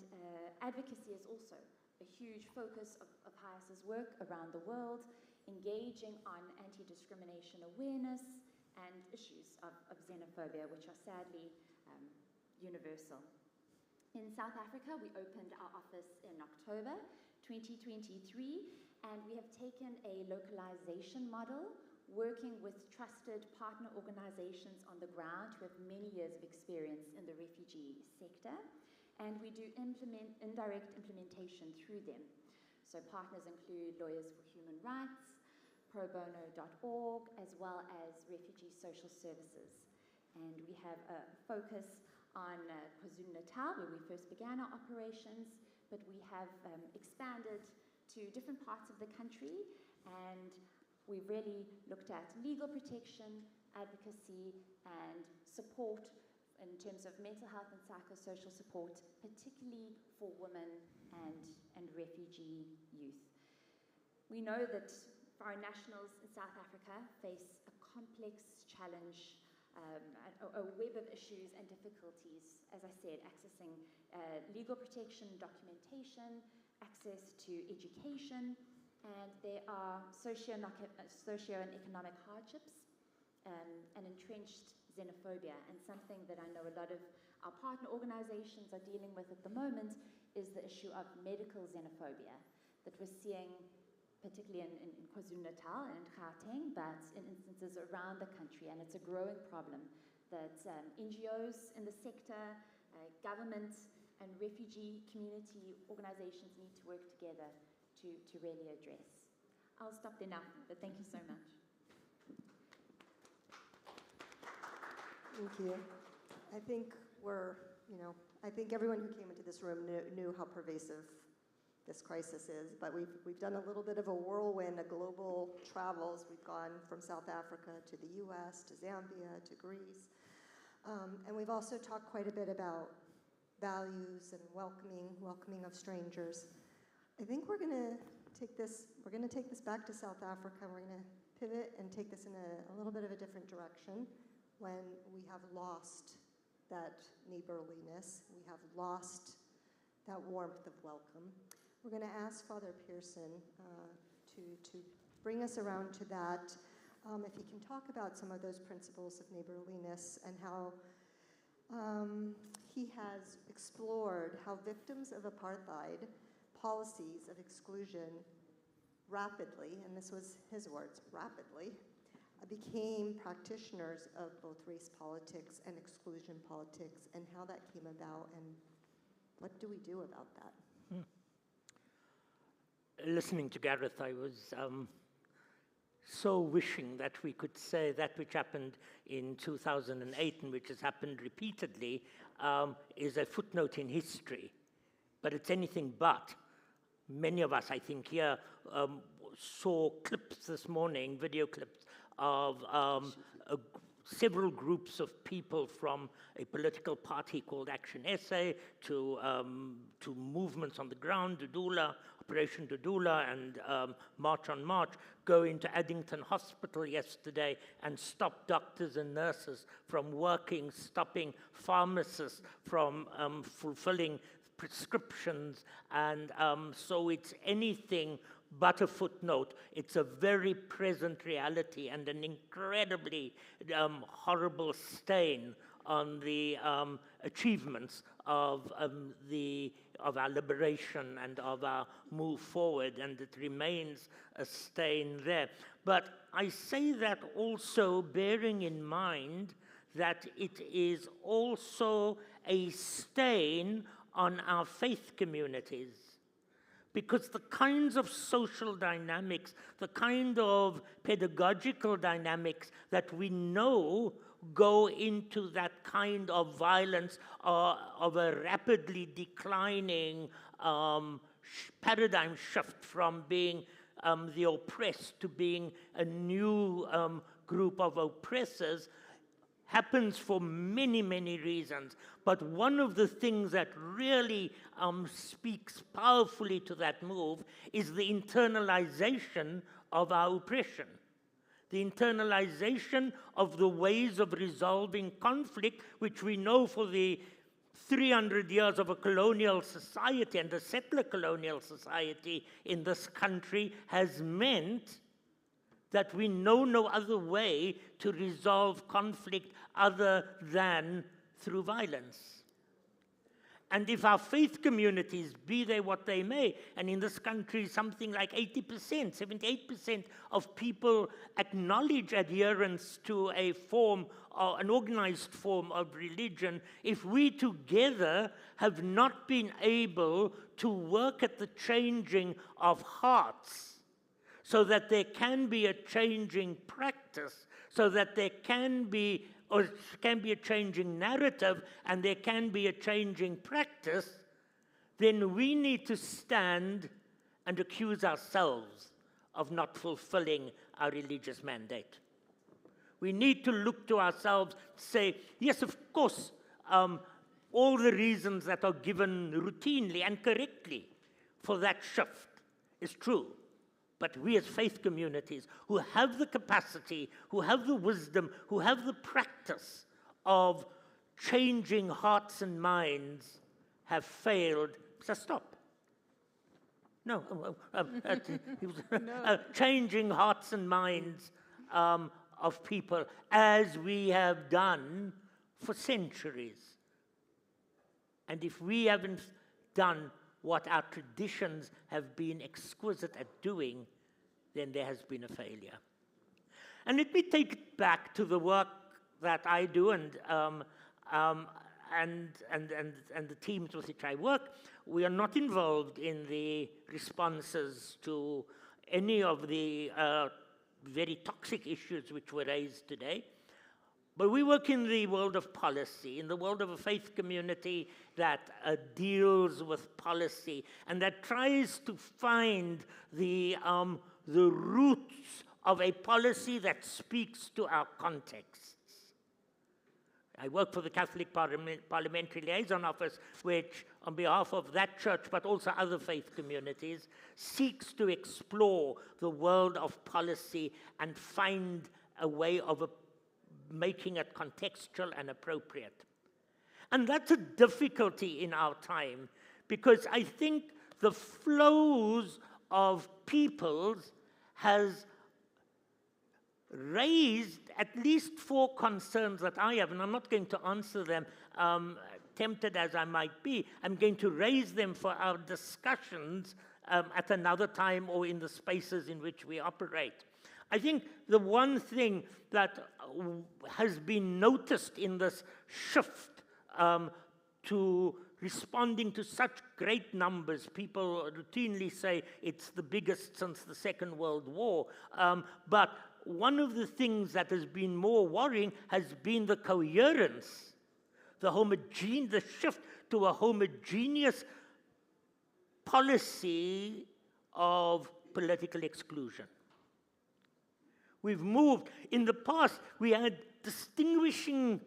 advocacy is also a huge focus of HIAS's work around the world, engaging on anti-discrimination awareness and issues of xenophobia, which are sadly universal. In South Africa, we opened our office in October 2023, and we have taken a localization model, working with trusted partner organizations on the ground who have many years of experience in the refugee sector, and we do indirect implementation through them. So partners include Lawyers for Human Rights, probono.org, as well as Refugee Social Services. And we have a focus on KwaZulu-Natal, where we first began our operations, but we have expanded to different parts of the country, and we've really looked at legal protection, advocacy, and support in terms of mental health and psychosocial support, particularly for women and refugee youth. We know that foreign nationals in South Africa face a complex challenge, a web of issues and difficulties, as I said, accessing legal protection, documentation, access to education, and there are socio and economic hardships and entrenched xenophobia. And something that I know a lot of our partner organizations are dealing with at the moment is the issue of medical xenophobia that we're seeing particularly in KwaZulu-Natal and in Gauteng, but in instances around the country, and it's a growing problem that NGOs in the sector, government, and refugee community organizations need to work together to really address. I'll stop there now, but thank you so much. Thank you. I think I think everyone who came into this room knew how pervasive this crisis is, but we've done a little bit of a whirlwind, a global travels. We've gone from South Africa to the US, to Zambia, to Greece. And we've also talked quite a bit about values and welcoming of strangers. I think we're gonna take this back to South Africa. We're gonna pivot and take this in a little bit of a different direction when we have lost that neighborliness, we have lost that warmth of welcome. We're going to ask Father Pearson to bring us around to that. If he can talk about some of those principles of neighborliness and how he has explored how victims of apartheid policies of exclusion rapidly, and this was his words, rapidly, became practitioners of both race politics and exclusion politics, and how that came about, and what do we do about that? Listening to Gareth, I was so wishing that we could say that which happened in 2008 and which has happened repeatedly is a footnote in history. But it's anything but. Many of us, I think, here saw clips this morning, video clips, of several groups of people from a political party called Action SA to movements on the ground, Dudula, Operation Dudula, and March on March, go into Addington Hospital yesterday and stop doctors and nurses from working, stopping pharmacists from fulfilling prescriptions, and so it's anything but a footnote. It's a very present reality and an incredibly horrible stain on the achievements of our liberation and of our move forward, and it remains a stain there. But I say that also bearing in mind that it is also a stain on our faith communities. Because the kinds of social dynamics, the kind of pedagogical dynamics that we know go into that kind of violence of a rapidly declining paradigm shift from being the oppressed to being a new group of oppressors happens for many, many reasons. But one of the things that really speaks powerfully to that move is the internalization of our oppression. the internalization of the ways of resolving conflict, which we know for the 300 years of a colonial society and a settler colonial society in this country has meant that we know no other way to resolve conflict other than through violence. And if our faith communities, be they what they may, and in this country something like 80%, 78% of people acknowledge adherence to a form, or an organized form of religion, if we together have not been able to work at the changing of hearts, so that there can be a changing practice, so that there can be a changing narrative, and there can be a changing practice, then we need to stand and accuse ourselves of not fulfilling our religious mandate. We need to look to ourselves, say, yes, of course, all the reasons that are given routinely and correctly for that shift is true. But we as faith communities who have the capacity, who have the wisdom, who have the practice of changing hearts and minds have failed. So stop. No. Changing hearts and minds of people as we have done for centuries. And if we haven't done what our traditions have been exquisite at doing, then there has been a failure. And let me take it back to the work that I do and the teams with which I work. We are not involved in the responses to any of the very toxic issues which were raised today. But we work in the world of policy, in the world of a faith community that deals with policy and that tries to find the roots of a policy that speaks to our contexts. I work for the Catholic Parliamentary Liaison Office, which, on behalf of that church, but also other faith communities, seeks to explore the world of policy and find a way of making it contextual and appropriate. And that's a difficulty in our time, because I think the flows of peoples has raised at least 4 concerns that I have, and I'm not going to answer them, tempted as I might be. I'm going to raise them for our discussions at another time or in the spaces in which we operate. I think the one thing that has been noticed in this shift to responding to such great numbers, people routinely say it's the biggest since the Second World War, but one of the things that has been more worrying has been the coherence, the shift to a homogeneous policy of political exclusion. We've moved. In the past, we had distinguishing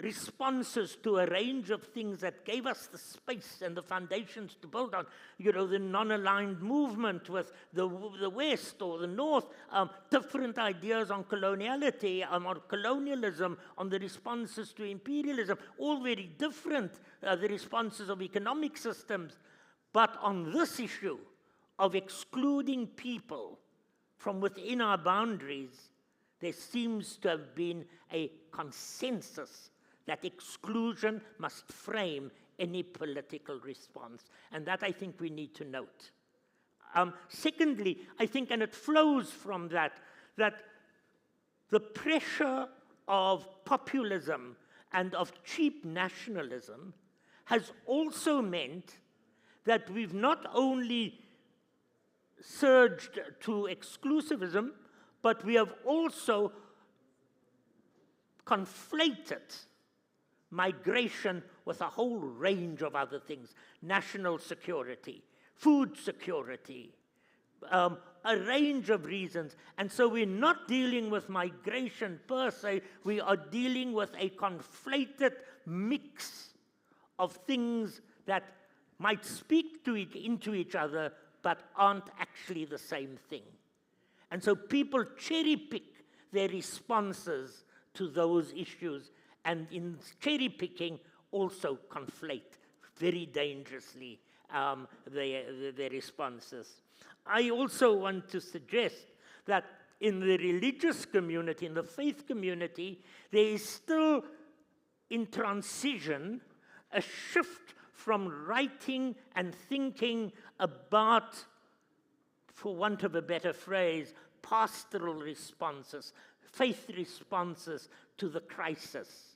responses to a range of things that gave us the space and the foundations to build on. You know, the non-aligned movement with the West or the North, different ideas on coloniality, on colonialism, on the responses to imperialism, all very different, the responses of economic systems. But on this issue of excluding people from within our boundaries, there seems to have been a consensus that exclusion must frame any political response. And that I think we need to note. Secondly, I think, and it flows from that the pressure of populism and of cheap nationalism has also meant that we've not only surged to exclusivism, but we have also conflated migration with a whole range of other things: national security, food security, a range of reasons. And so we're not dealing with migration per se, we are dealing with a conflated mix of things that might speak into each other, but aren't actually the same thing. And so people cherry pick their responses to those issues, and in cherry picking also conflate very dangerously their responses. I also want to suggest that in the religious community, in the faith community, there is still in transition a shift from writing and thinking about, for want of a better phrase, pastoral responses, faith responses to the crisis,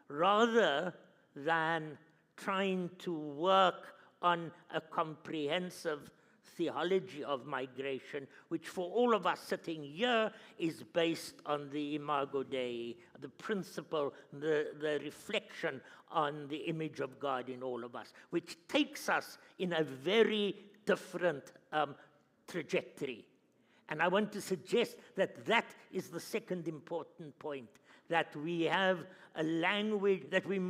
rather than trying to work on a comprehensive theology of migration, which for all of us sitting here is based on the imago Dei, the principle, the reflection on the image of God in all of us, which takes us in a very different trajectory. And I want to suggest that that is the second important point, that we have a language, that we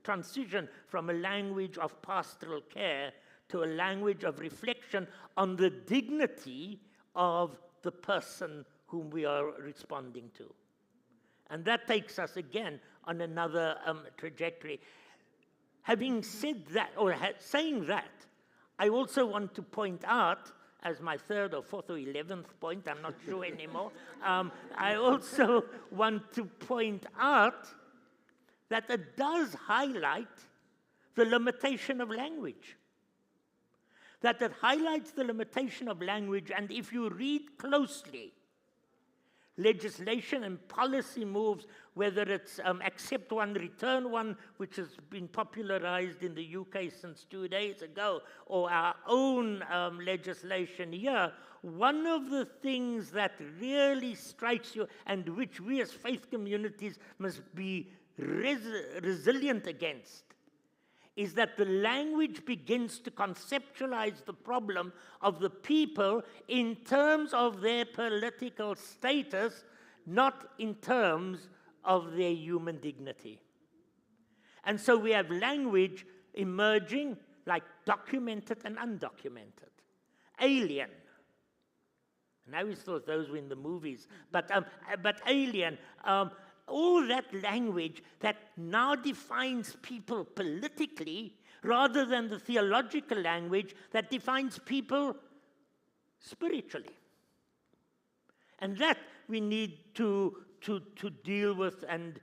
transition from a language of pastoral care to a language of reflection on the dignity of the person whom we are responding to. And that takes us again on another trajectory. Having said that, or saying that, I also want to point out, as my third or fourth or 11th point, I'm not sure anymore, I also want to point out that it does highlight the limitation of language. That it highlights the limitation of language, and if you read closely, legislation and policy moves, whether it's accept one, return one, which has been popularized in the UK since 2 days ago, or our own legislation here, one of the things that really strikes you and which we as faith communities must be resilient against is that the language begins to conceptualize the problem of the people in terms of their political status, not in terms of their human dignity. And so we have language emerging like documented and undocumented. Alien. And I always thought those were in the movies. But alien, all that language that now defines people politically rather than the theological language that defines people spiritually. And that we need to deal with and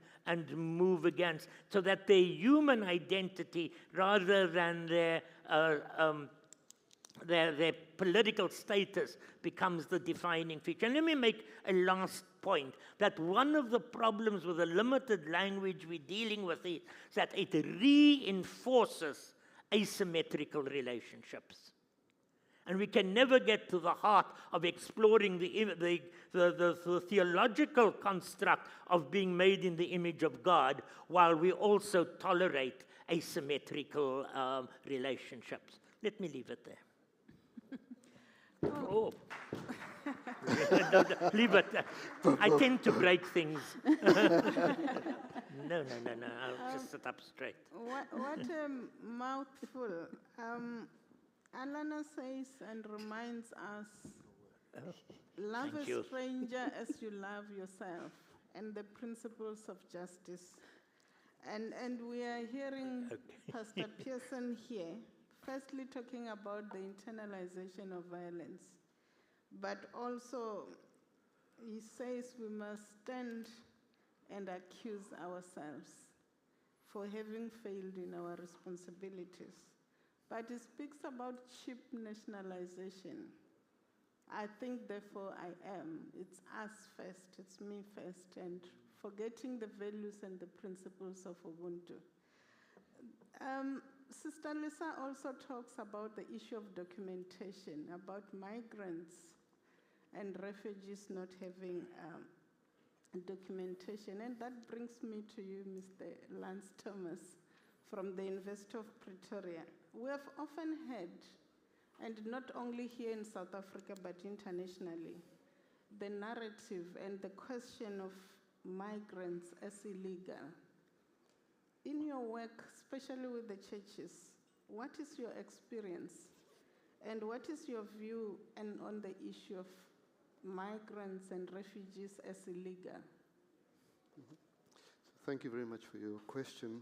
move against, so that their human identity rather than their political status becomes the defining feature. And let me make a last point, that one of the problems with the limited language we're dealing with is that it reinforces asymmetrical relationships. And we can never get to the heart of exploring the theological construct of being made in the image of God while we also tolerate asymmetrical relationships. Let me leave it there. Oh. No, leave it. I tend to break things. No. I'll just sit up straight. What a mouthful. Alana says and reminds us, love a stranger as you love yourself, and the principles of justice. And we are hearing Pastor Pearson here, firstly talking about the internalization of violence, but also he says we must stand and accuse ourselves for having failed in our responsibilities. But he speaks about cheap nationalization. I think, therefore, I am. It's us first, it's me first, and forgetting the values and the principles of Ubuntu. Sister Lisa also talks about the issue of documentation, about migrants and refugees not having documentation. And that brings me to you, Mr. Lance Thomas, from the University of Pretoria. We have often heard, and not only here in South Africa, but internationally, the narrative and the question of migrants as illegal. In your work, especially with the churches, what is your experience and what is your view on the issue of migrants and refugees as illegal? Thank you very much for your question.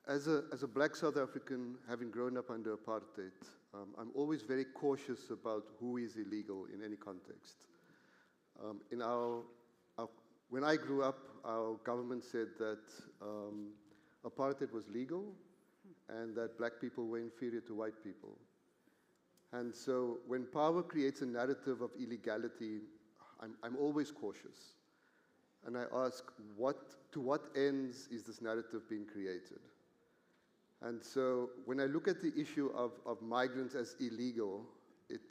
As a black South African, having grown up under apartheid, I'm always very cautious about who is illegal in any context. When I grew up, our government said that apartheid was legal and that black people were inferior to white people. And so when power creates a narrative of illegality, I'm always cautious. And I ask, to what ends is this narrative being created? And so when I look at the issue of migrants as illegal, it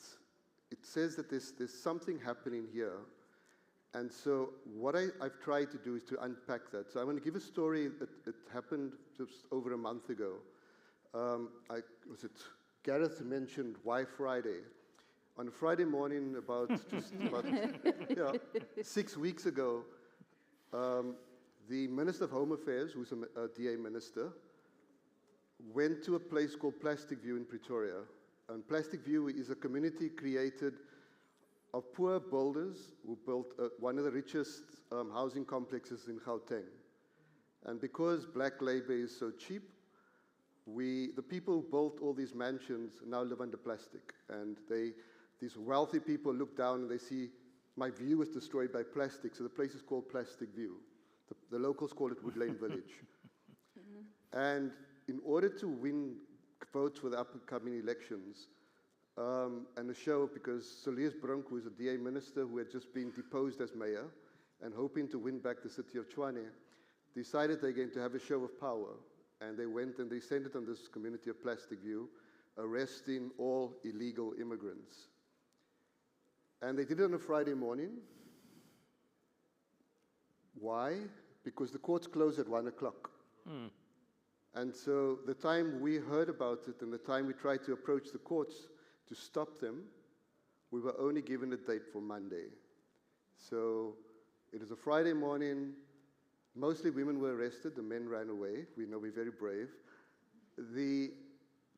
says that there's something happening here. And so what I've tried to do is to unpack that. So I want to give a story that happened just over a month ago. Gareth mentioned Why Friday. On a Friday morning, about 6 weeks ago, the Minister of Home Affairs, who's a DA minister, went to a place called Plastic View in Pretoria. And Plastic View is a community created of poor builders who built one of the richest housing complexes in Gauteng. And because black labor is so cheap, the people who built all these mansions now live under plastic. And these wealthy people look down and they see, my view was destroyed by plastic, so the place is called Plastic View. The locals call it Wood Lane Village. And in order to win votes for the upcoming elections, and a show, because Solius Brunk, who is a DA minister who had just been deposed as mayor and hoping to win back the city of Tshwane, decided they're going to have a show of power. And they went and they centered on this community of Plastic View, arresting all illegal immigrants. And they did it on a Friday morning. Why? Because the courts closed at 1 o'clock. And so the time we heard about it and the time we tried to approach the courts to stop them, we were only given a date for Monday. So it is a Friday morning. Mostly women were arrested. The men ran away. We know we're very brave.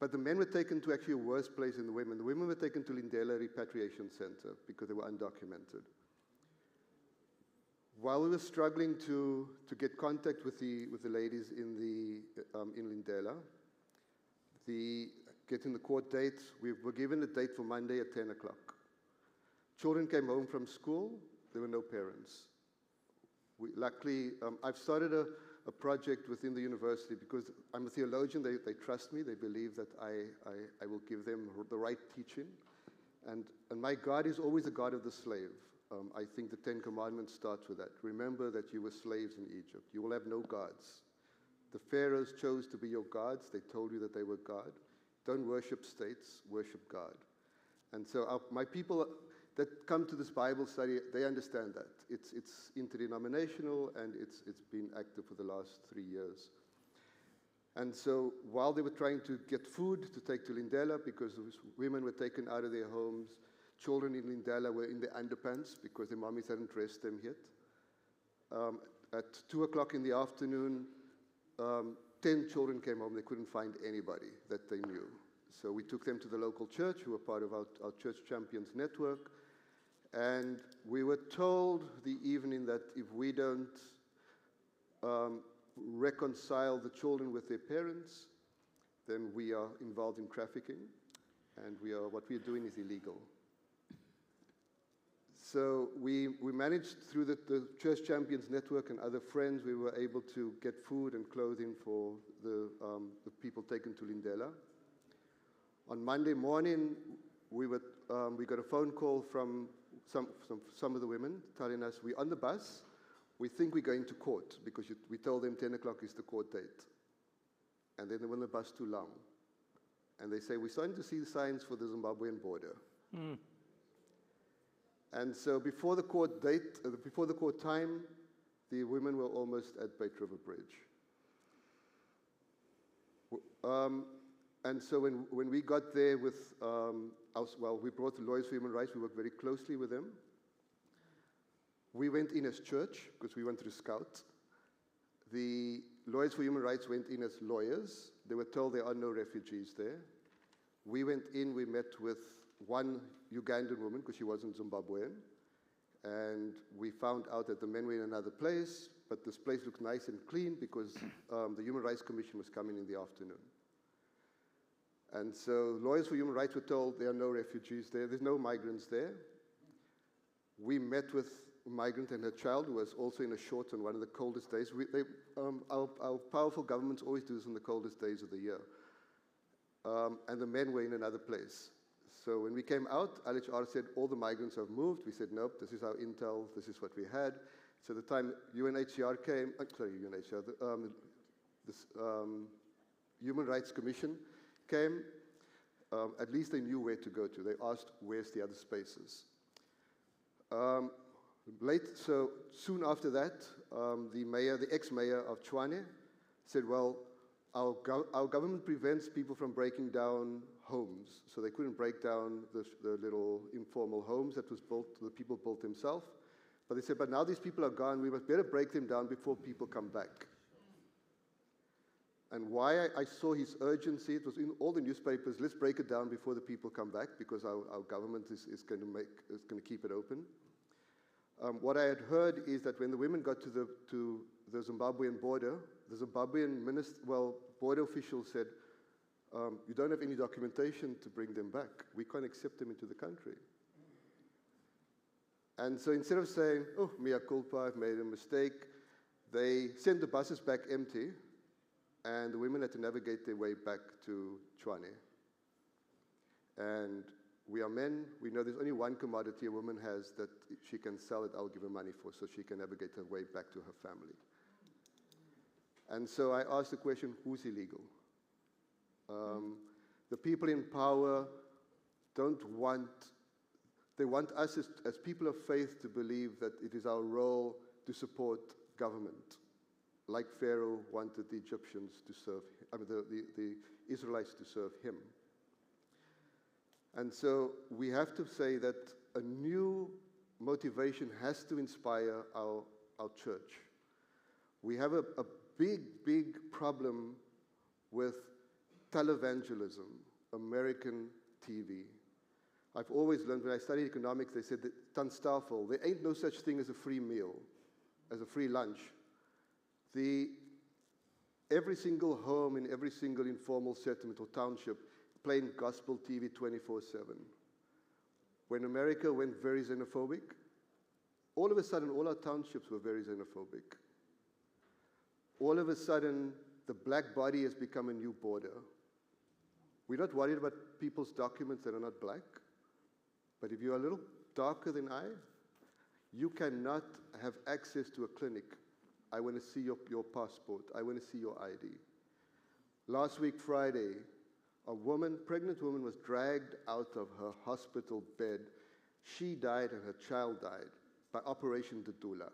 But the men were taken to actually a worse place than the women. The women were taken to Lindela Repatriation Center because they were undocumented. While we were struggling to get contact with the ladies in Lindela, getting the court date, we were given a date for Monday at 10 o'clock. Children came home from school. There were no parents. Luckily, I've started a project within the university because I'm a theologian. They trust me. They believe that I will give them the right teaching. And my God is always the God of the slave. I think the Ten Commandments starts with that. Remember that you were slaves in Egypt. You will have no gods. The pharaohs chose to be your gods. They told you that they were God. Don't worship states, worship God. And so my people that come to this Bible study, they understand that. It's interdenominational and it's been active for the last 3 years. And so while they were trying to get food to take to Lindela, because women were taken out of their homes, children in Lindela were in their underpants because their mommies hadn't dressed them yet. At 2 o'clock in the afternoon, 10 children came home. They couldn't find anybody that they knew. So we took them to the local church, who were part of our Church Champions network. And we were told the evening that if we don't reconcile the children with their parents, then we are involved in trafficking, and what we are doing is illegal. So we managed through the Church Champions Network and other friends, we were able to get food and clothing for the people taken to Lindela. On Monday morning, we got a phone call from some of the women telling us, we're on the bus, we think we're going to court, because we told them 10 o'clock is the court date. And then they were on the bus too long. And they say, we're starting to see the signs for the Zimbabwean border. And so before the court time, the women were almost at Beit River Bridge. And so when we got there with, we brought the Lawyers for Human Rights, we worked very closely with them. We went in as church, because we wanted to scout. The Lawyers for Human Rights went in as lawyers. They were told there are no refugees there. We went in, we met with one Ugandan woman, because she wasn't Zimbabwean, and we found out that the men were in another place, but this place looked nice and clean because the Human Rights Commission was coming in the afternoon. And so lawyers for human rights were told there are no refugees there, there's no migrants there. We met with a migrant and her child, who was also in a short on one of the coldest days. Our powerful governments always do this on the coldest days of the year. And the men were in another place. So when we came out, LHR said all the migrants have moved. We said, nope, this is our intel, this is what we had. So the time UNHCR came, UNHCR, this Human Rights Commission came, at least they knew where to go to. They asked, where's the other spaces? So soon after that, the ex-mayor of Tshwane said, well, our government prevents people from breaking down homes. So they couldn't break down the little informal homes that was built, the people built themselves. But they said, but now these people are gone, we must better break them down before people come back. And why I saw his urgency, it was in all the newspapers, let's break it down before the people come back, because our government is going to keep it open. What I had heard is that when the women got to the Zimbabwean border, the Zimbabwean border official said, you don't have any documentation to bring them back. We can't accept them into the country. And so instead of saying, oh, mea culpa, I've made a mistake, they sent the buses back empty, and the women had to navigate their way back to Tshwane. And we are men. We know there's only one commodity a woman has that she can sell it, I'll give her money for, so she can navigate her way back to her family. And so I asked the question, who's illegal? The people in power they want us as people of faith to believe that it is our role to support government, like Pharaoh wanted the Egyptians to serve, the Israelites to serve him. And so we have to say that a new motivation has to inspire our church. We have a big problem with televangelism, American TV. I've always learned, when I studied economics, they said that Tanstafel, there ain't no such thing as a free meal, as a free lunch. Every single home in every single informal settlement or township playing gospel TV 24/7. When America went very xenophobic, all of a sudden all our townships were very xenophobic. All of a sudden, the black body has become a new border. We're not worried about people's documents that are not black, but if you're a little darker than I, you cannot have access to a clinic. I want to see your passport. I want to see your ID. Last week, Friday, a pregnant woman was dragged out of her hospital bed. She died and her child died by Operation Dudula.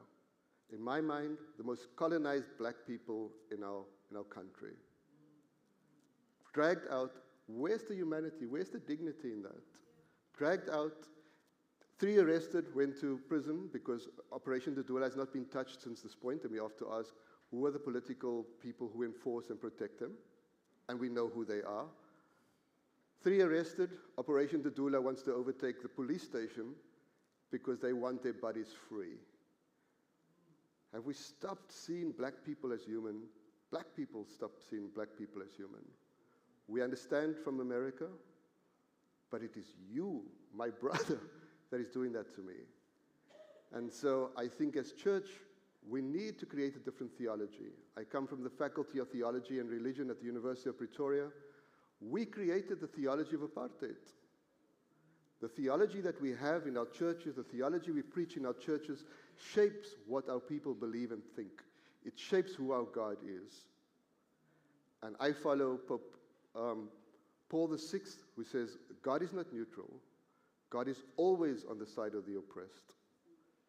In my mind, the most colonized black people in our country. Dragged out. Where's the humanity? Where's the dignity in that? Dragged out. 3 arrested, went to prison because Operation Dudula has not been touched since this point, and we have to ask, who are the political people who enforce and protect them? And we know who they are. 3 arrested. Operation Dudula wants to overtake the police station because they want their bodies free. Have we stopped seeing black people as human? Black people stopped seeing black people as human. We understand from America, but it is you, my brother, that is doing that to me. And so I think as church, we need to create a different theology. I come from the Faculty of Theology and Religion at the University of Pretoria. We created the theology of apartheid. The theology that we have in our churches, the theology we preach in our churches, shapes what our people believe and think. It shapes who our God is. And I follow Pope Paul VI, who says, God is not neutral. God is always on the side of the oppressed.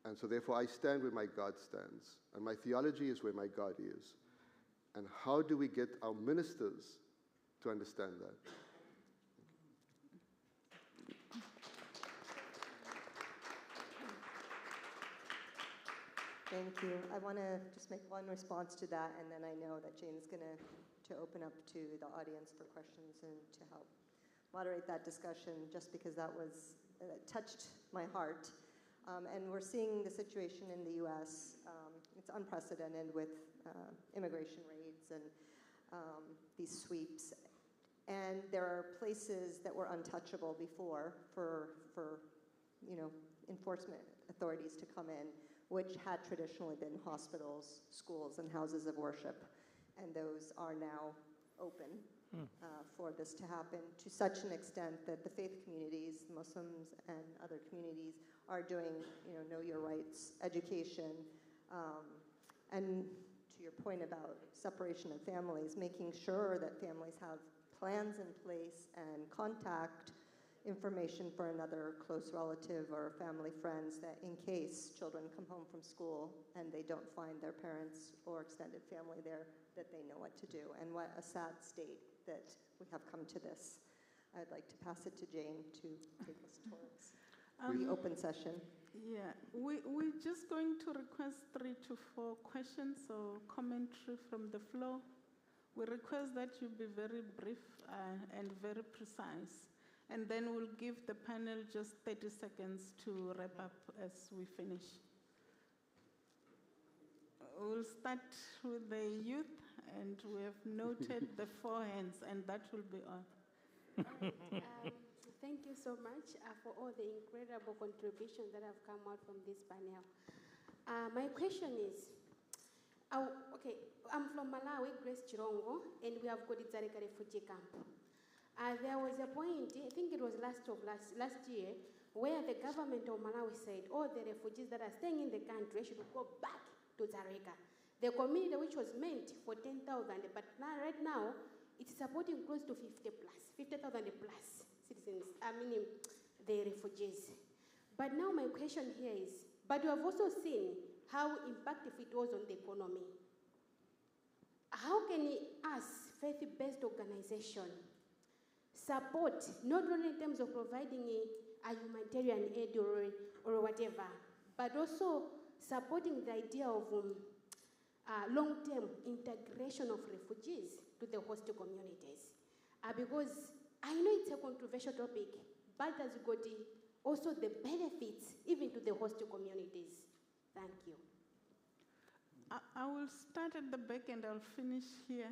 And so therefore I stand where my God stands. And my theology is where my God is. And how do we get our ministers to understand that? Thank you. I want to just make one response to that, and then I know that Jane is going to open up to the audience for questions and to help. moderate that discussion just because that was touched my heart. And we're seeing the situation in the U.S. It's unprecedented with immigration raids and these sweeps. And there are places that were untouchable before for enforcement authorities to come in, which had traditionally been hospitals, schools, and houses of worship. And those are now open for this to happen to such an extent that the faith communities, Muslims and other communities, are doing, know your rights education. And to your point about separation of families, making sure that families have plans in place and contact information for another close relative or family friends that in case children come home from school and they don't find their parents or extended family there, that they know what to do. And what a sad state that we have come to this. I'd like to pass it to Jane to take us towards the open session. Yeah, we're just going to request 3 to 4 questions or commentary from the floor. We request that you be very brief and very precise. And then we'll give the panel just 30 seconds to wrap up as we finish. We'll start with the youth, and we have noted the 4 hands, and that will be all. Thank you so much for all the incredible contributions that have come out from this panel. My question is, okay, I'm from Malawi, Grace Chirongo, and we have got Itzareka refugee camp. There was a point, I think it was last year, where the government of Malawi said all the refugees that are staying in the country should go back to Zareka. The community which was meant for 10,000, but now, right now, it's supporting close to 50,000 plus citizens, the refugees. But now my question here is, but you have also seen how impactful it was on the economy. How can us, faith-based organization, support, not only in terms of providing a humanitarian aid or whatever, but also supporting the idea of long-term integration of refugees to the host communities? Because I know it's a controversial topic, but has got also the benefits even to the host communities. Thank you. I will start at the back and I'll finish here.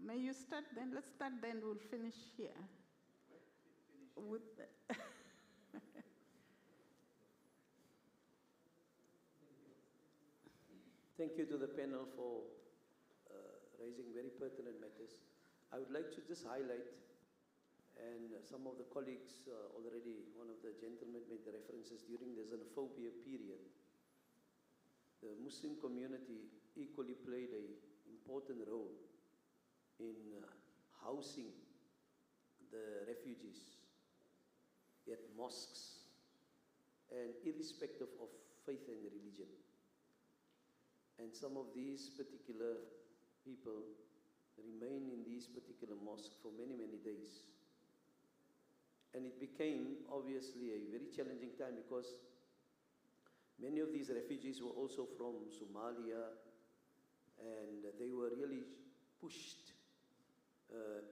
May you start then? Let's start then, we'll finish here. With Thank you to the panel for raising very pertinent matters. I would like to just highlight, and some of the colleagues already, one of the gentlemen made the references during the xenophobia period. The Muslim community equally played an important role in housing the refugees at mosques, and irrespective of faith and religion. And some of these particular people remain in these particular mosques for many, many days. And it became obviously a very challenging time because many of these refugees were also from Somalia, and they were really pushed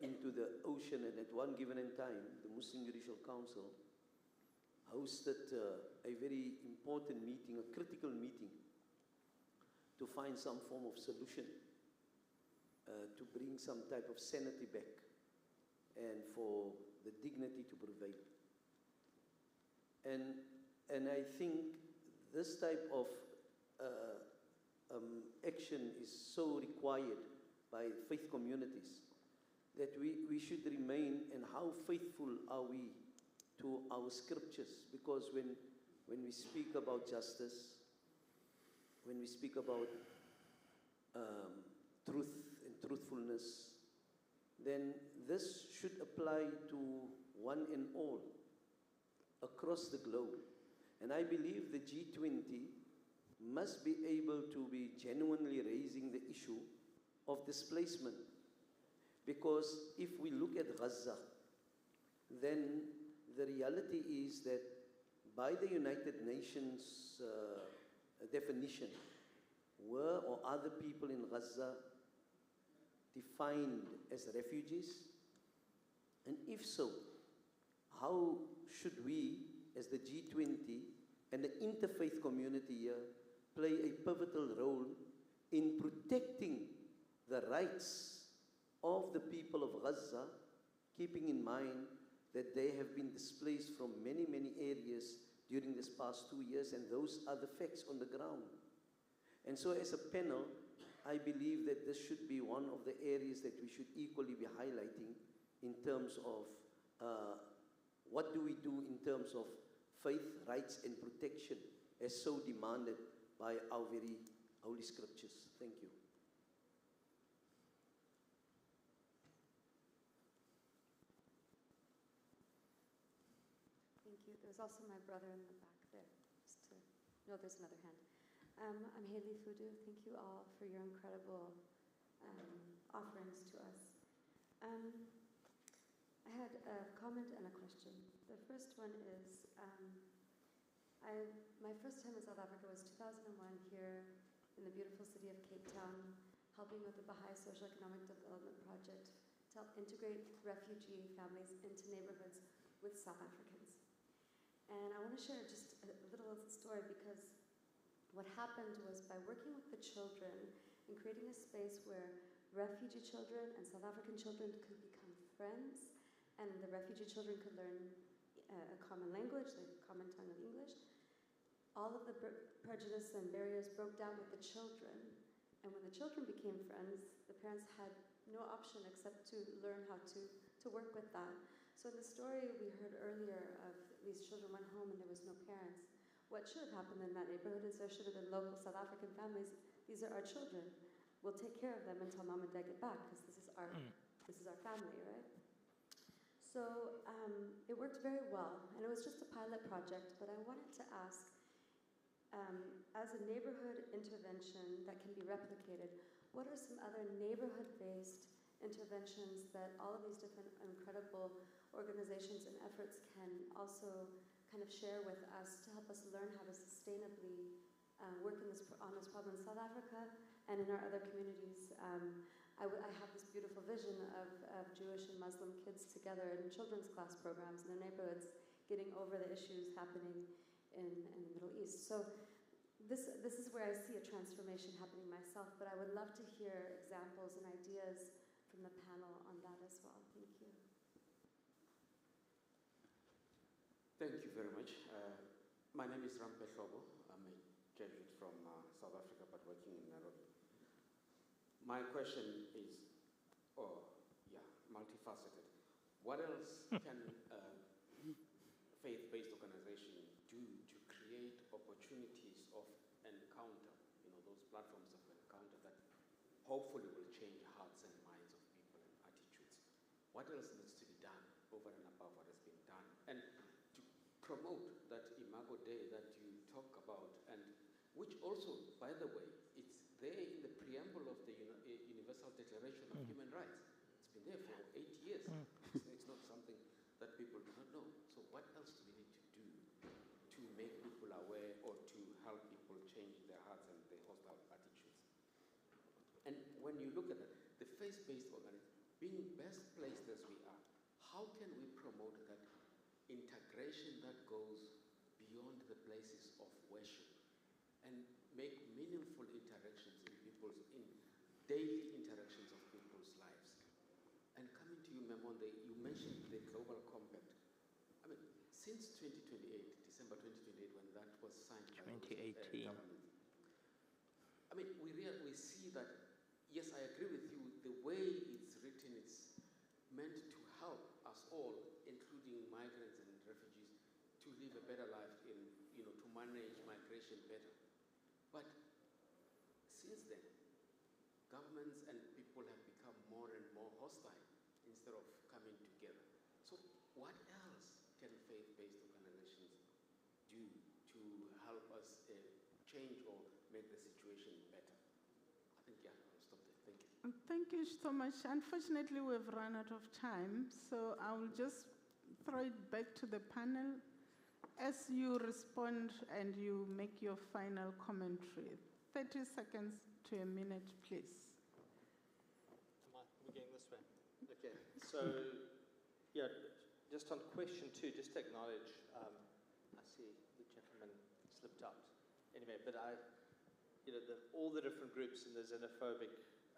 into the ocean. And at one given time, the Muslim Judicial Council hosted a very important meeting, a critical meeting, to find some form of solution, to bring some type of sanity back, and for the dignity to prevail. And I think this type of action is so required by faith communities that we should remain, and how faithful are we to our scriptures? Because when we speak about justice, when we speak about truth and truthfulness, then this should apply to one and all across the globe. And I believe the G20 must be able to be genuinely raising the issue of displacement. Because if we look at Gaza, then the reality is that by the United Nations definition, were or other people in Gaza defined as refugees, And if so, how should we, as the G20 and the interfaith community here, play a pivotal role in protecting the rights of the people of Gaza, keeping in mind that they have been displaced from many, many areas during this past 2 years, and those are the facts on the ground. And so as a panel, I believe that this should be one of the areas that we should equally be highlighting in terms of what do we do in terms of faith, rights, and protection as so demanded by our very holy scriptures. Thank you. Thank you. There's also my brother in the back there. No, there's another hand. I'm Haley Fudu. Thank you all for your incredible offerings to us. I had a comment and a question. The first one is, my first time in South Africa was 2001 here in the beautiful city of Cape Town, helping with the Baha'i Socio-Economic Development Project to help integrate refugee families into neighborhoods with South Africans. And I want to share just a little story, because what happened was, by working with the children and creating a space where refugee children and South African children could become friends, and the refugee children could learn a common language, the common tongue of English, all of the prejudice and barriers broke down with the children. And when the children became friends, the parents had no option except to learn how to work with that. So in the story we heard earlier of these children went home and there was no parents, what should have happened in that neighborhood is there should have been local South African families. These are our children. We'll take care of them until mom and dad get back, because this is our family, right? So it worked very well, and it was just a pilot project, but I wanted to ask, as a neighborhood intervention that can be replicated, what are some other neighborhood-based interventions that all of these different incredible organizations and efforts can also kind of share with us to help us learn how to sustainably work on this problem in South Africa and in our other communities? I have this beautiful vision of Jewish and Muslim kids together in children's class programs in their neighborhoods, getting over the issues happening in the Middle East. So this is where I see a transformation happening myself, but I would love to hear examples and ideas from the panel on that as well. Thank you. Thank you very much. My name is Rampe Shobo. I'm a Jesuit from South Africa, but working in Nairobi. My question is, multifaceted. What else can faith-based organization do to create opportunities of encounter, those platforms of encounter that hopefully will change hearts and minds of people and attitudes? What else needs to be done over and above what has been done? And to promote that Imago Day that you talk about, and which also, by the way, it's there in the preamble of the Universal Declaration of Human Rights. It's been there for 8 years. It's not something that people do not know. So what else do we need to do to make people aware or to help people change their hearts and their hostile attitudes? And when you look at it, the faith-based organization, being best placed as we are, how can we promote that integration that goes beyond the places of worship and make meaningful interactions in daily interactions of people's lives? And coming to you, Memon, you mentioned the Global Compact. I mean, since 2028, December 2028, when that was signed by the government, I mean, we see that, yes, I agree with you, the way it's written, it's meant to help us all, including migrants and refugees, to live a better life to manage migration better. But since then, governments and people have become more and more hostile instead of coming together. So what else can faith-based organizations do to help us change or make the situation better? I think, I'll stop there. Thank you. Thank you so much. Unfortunately, we've run out of time, so I'll just throw it back to the panel as you respond and you make your final commentary. 30 seconds to a minute, please. We're going this way. Okay, so Yeah, just on question 2, just to acknowledge, I see the gentleman slipped out. Anyway, but all the different groups in the xenophobic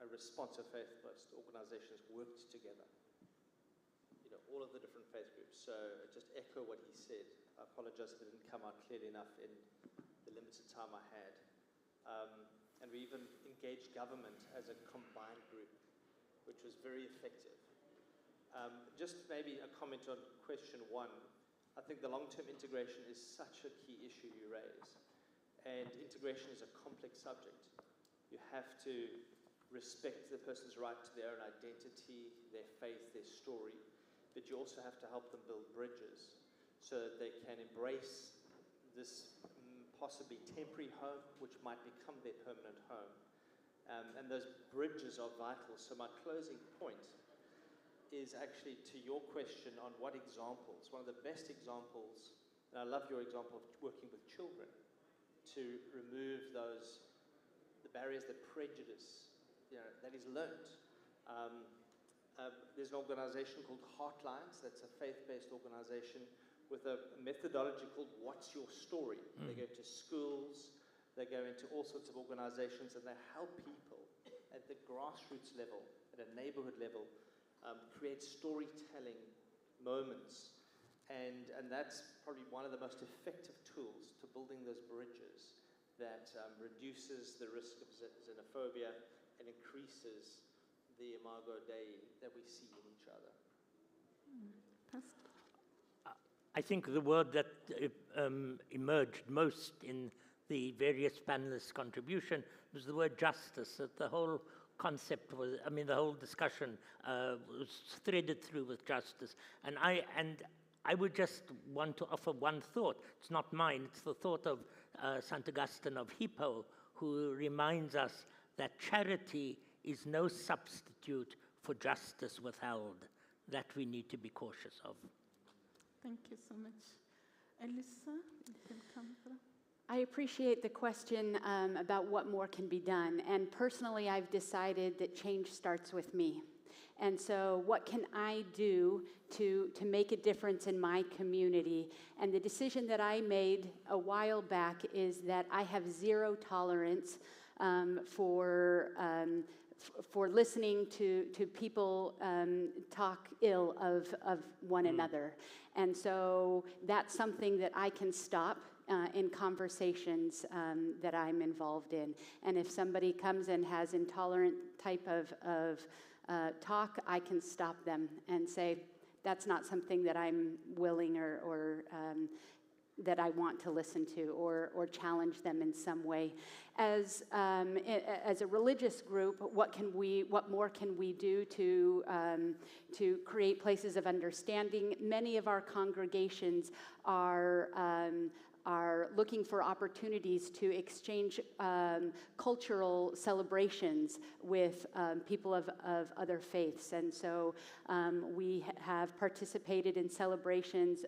response of faith-based organizations worked together. All of the different faith groups. So just echo what he said. I apologize if it didn't come out clearly enough in the limited time I had. And we even engaged government as a combined group, which was very effective. Just maybe a comment on question 1. I think the long-term integration is such a key issue you raise. And integration is a complex subject. You have to respect the person's right to their own identity, their faith, their story, but you also have to help them build bridges so that they can embrace this possibly temporary home, which might become their permanent home. And those bridges are vital. So my closing point is actually to your question on what examples. One of the best examples, and I love your example of working with children, to remove the barriers that prejudice, that is learnt. There's an organization called Heartlines, that's a faith-based organization with a methodology called What's Your Story? They go to schools, they go into all sorts of organizations, and they help people at the grassroots level, at a neighborhood level, create storytelling moments. And that's probably one of the most effective tools to building those bridges that reduces the risk of xenophobia and increases the imago Dei that we see in each other. I think the word that emerged most in the various panelists' contribution was the word justice. That the whole concept was, the whole discussion was threaded through with justice. And I would just want to offer one thought. It's not mine. It's the thought of St. Augustine of Hippo, who reminds us that charity is no substitute for justice withheld, that we need to be cautious of. Thank you so much. Elisa, you can come through. I appreciate the question about what more can be done. And personally, I've decided that change starts with me. And so what can I do to make a difference in my community? And the decision that I made a while back is that I have zero tolerance for listening to people talk ill of one another. And so that's something that I can stop in conversations that I'm involved in. And if somebody comes and has intolerant type of talk, I can stop them and say, that's not something that I'm willing or that I want to listen to or challenge them in some way. As a religious group, what more can we do to create places of understanding? Many of our congregations are looking for opportunities to exchange cultural celebrations with people of other faiths. And so we have participated in celebrations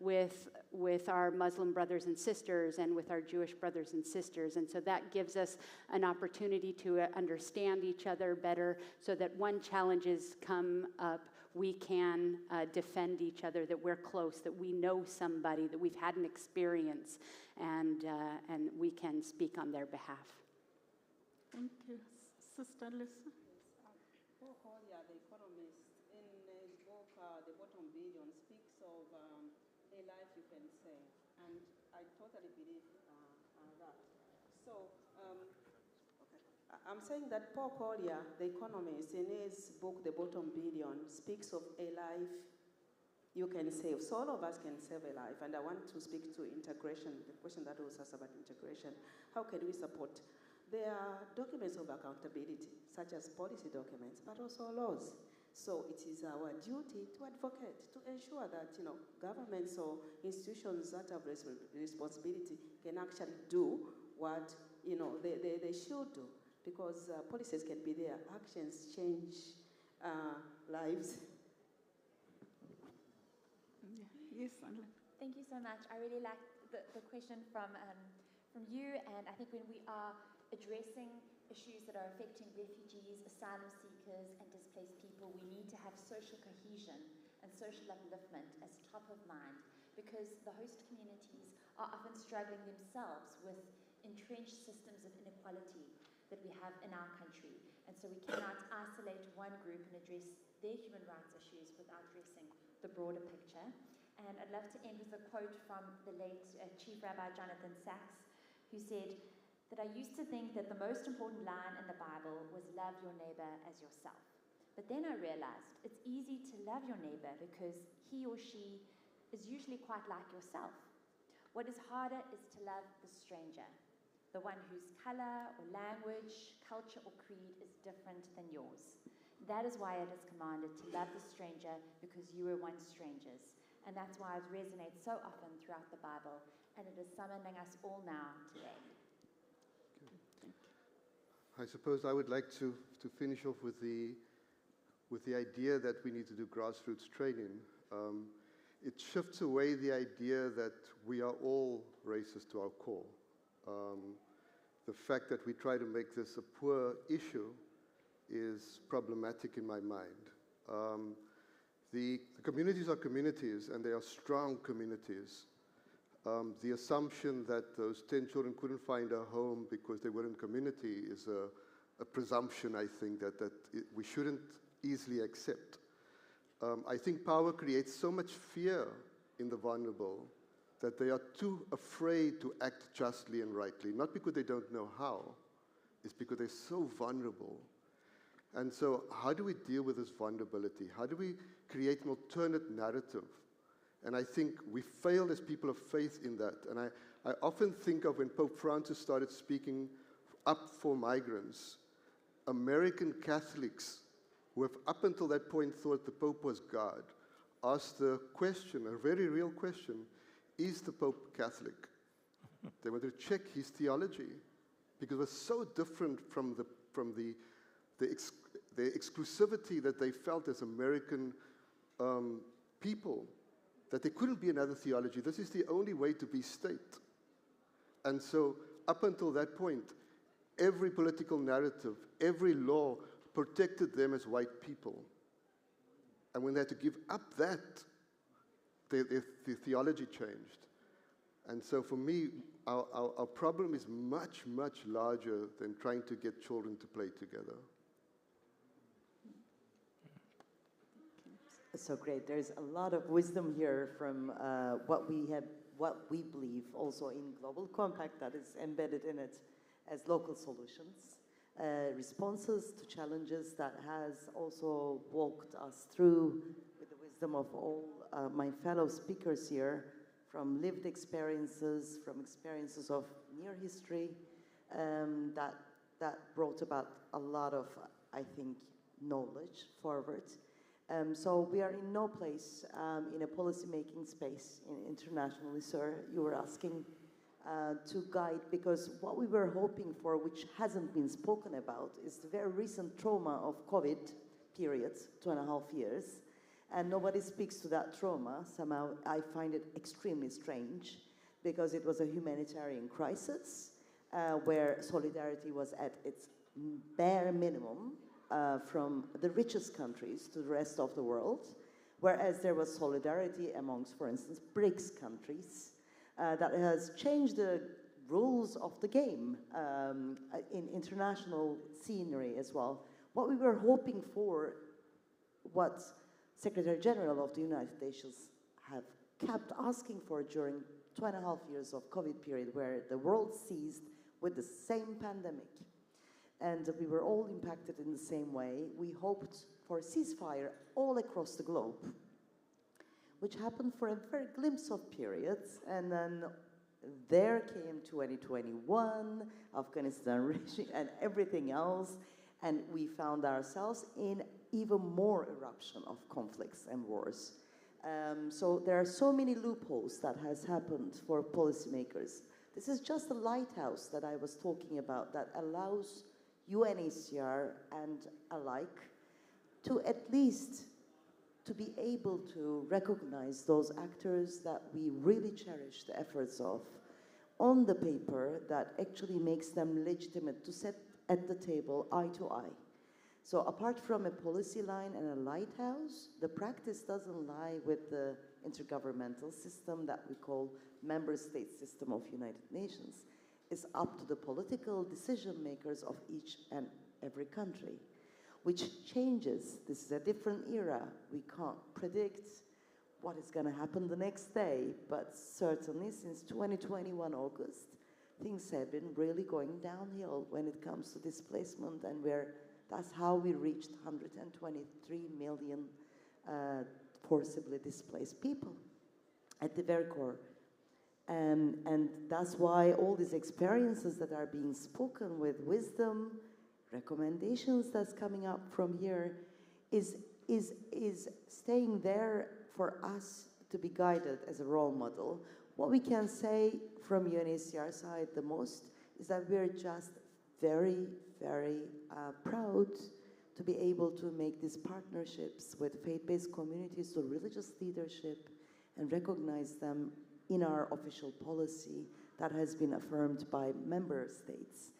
with our Muslim brothers and sisters and with our Jewish brothers and sisters. And so that gives us an opportunity to understand each other better so that when challenges come up, we can defend each other, that we're close, that we know somebody, that we've had an experience, and we can speak on their behalf. Thank you. Sister Lisa? Paul Collier, the economist, in his book, The Bottom Billion, speaks of a life you can save, and I totally believe that. So, I'm saying that Paul Collier, the economist, in his book, The Bottom Billion, speaks of a life you can save. So all of us can save a life. And I want to speak to integration, the question that was asked about integration. How can we support? There are documents of accountability, such as policy documents, but also laws. So it is our duty to advocate, to ensure that governments or institutions that have responsibility can actually do what they should do. Because policies can be there, actions change lives. Yes, thank you so much. I really like the question from you, and I think when we are addressing issues that are affecting refugees, asylum seekers, and displaced people, we need to have social cohesion and social upliftment as top of mind, because the host communities are often struggling themselves with entrenched systems of inequality that we have in our country. And so we cannot isolate one group and address their human rights issues without addressing the broader picture. And I'd love to end with a quote from the late Chief Rabbi Jonathan Sachs, who said that I used to think that the most important line in the Bible was love your neighbor as yourself. But then I realized it's easy to love your neighbor because he or she is usually quite like yourself. What is harder is to love the stranger, the one whose color or language, culture or creed is different than yours. That is why it is commanded to love the stranger, because you were once strangers. And that's why it resonates so often throughout the Bible, and it is summoning us all now today. I suppose I would like to finish off with the idea that we need to do grassroots training. It shifts away the idea that we are all racist to our core. The fact that we try to make this a poor issue is problematic in my mind. The communities are communities, and they are strong communities. The assumption that those 10 children couldn't find a home because they were in community is a presumption, I think, that we shouldn't easily accept. I think power creates so much fear in the vulnerable that they are too afraid to act justly and rightly, not because they don't know how, it's because they're so vulnerable. And so how do we deal with this vulnerability? How do we create an alternate narrative? And I think we failed as people of faith in that. And I often think of when Pope Francis started speaking up for migrants, American Catholics, who have up until that point thought the Pope was God, asked the question, a very real question, is the Pope Catholic? They wanted to check his theology, because it was so different from the exclusivity that they felt as American people, that there couldn't be another theology. This is the only way to be state. And so up until that point, every political narrative, every law protected them as white people. And when they had to give up that, the theology changed. And so for me, our problem is much, much larger than trying to get children to play together. So great. There's a lot of wisdom here from what we believe also in Global Compact that is embedded in it as local solutions, responses to challenges that has also walked us through with the wisdom of all my fellow speakers here, from lived experiences, from experiences of near history, that brought about a lot of, I think, knowledge forward. So we are in no place in a policy-making space internationally, sir. You were asking to guide, because what we were hoping for, which hasn't been spoken about, is the very recent trauma of COVID period, 2.5 years. And nobody speaks to that trauma. Somehow I find it extremely strange, because it was a humanitarian crisis where solidarity was at its bare minimum. From the richest countries to the rest of the world, whereas there was solidarity amongst, for instance, BRICS countries that has changed the rules of the game in international scenery as well. What we were hoping for, what Secretary General of the United Nations have kept asking for during 2.5 years of COVID period, where the world seized with the same pandemic, and we were all impacted in the same way. We hoped for a ceasefire all across the globe, which happened for a very glimpse of periods, and then there came 2021, Afghanistan regime, and everything else, and we found ourselves in even more eruption of conflicts and wars. So there are so many loopholes that has happened for policymakers. This is just a lighthouse that I was talking about that allows UNHCR and alike to at least to be able to recognize those actors that we really cherish the efforts of on the paper, that actually makes them legitimate to sit at the table eye to eye. So apart from a policy line and a lighthouse, the practice doesn't lie with the intergovernmental system that we call member state system of United Nations. It's up to the political decision makers of each and every country, which changes. This is a different era. We can't predict what is going to happen the next day, but certainly since 2021 August, things have been really going downhill when it comes to displacement, and that's how we reached 123 million forcibly displaced people at the very core. And that's why all these experiences that are being spoken with wisdom, recommendations that's coming up from here is staying there for us to be guided as a role model. What we can say from UNHCR side the most is that we're just very, very proud to be able to make these partnerships with faith-based communities, so religious leadership, and recognize them in our official policy that has been affirmed by member states.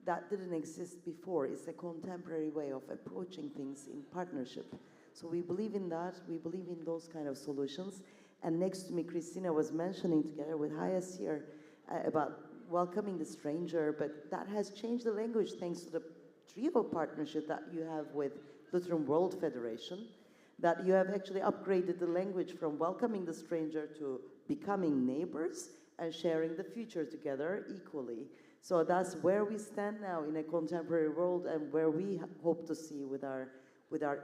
That didn't exist before. It's a contemporary way of approaching things in partnership. So we believe in that. We believe in those kind of solutions. And next to me, Christina was mentioning together with Hayas here about welcoming the stranger, but that has changed the language thanks to the trio partnership that you have with Lutheran World Federation, that you have actually upgraded the language from welcoming the stranger to becoming neighbors and sharing the future together equally. So that's where we stand now in a contemporary world, and where we hope to see with our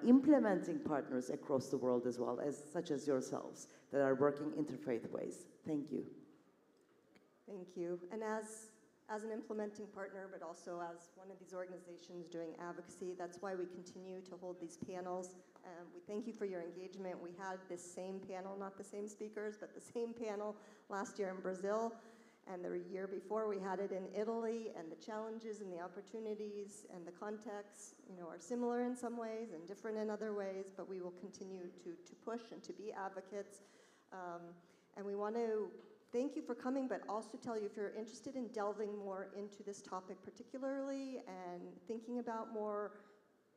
implementing partners across the world as well, as such as yourselves, that are working interfaith ways. Thank you. Thank you. And as an implementing partner, but also as one of these organizations doing advocacy, that's why we continue to hold these panels. We thank you for your engagement. We had this same panel, not the same speakers, but the same panel last year in Brazil. And the year before, we had it in Italy, and the challenges and the opportunities and the contexts, are similar in some ways and different in other ways, but we will continue to push and to be advocates. And we want to thank you for coming, but also tell you, if you're interested in delving more into this topic particularly and thinking about more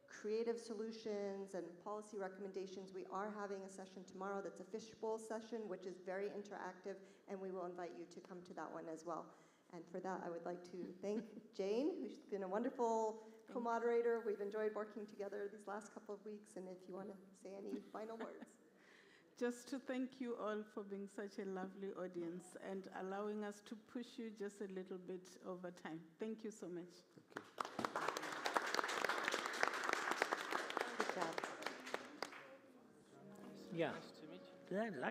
creative solutions and policy recommendations, we are having a session tomorrow that's a fishbowl session, which is very interactive, and we will invite you to come to that one as well. And for that, I would like to thank Jane, who's been a wonderful co-moderator. We've enjoyed working together these last couple of weeks, and if you want to say any final words. Just to thank you all for being such a lovely audience and allowing us to push you just a little bit over time. Thank you so much. Yeah. Nice to meet you. Yeah,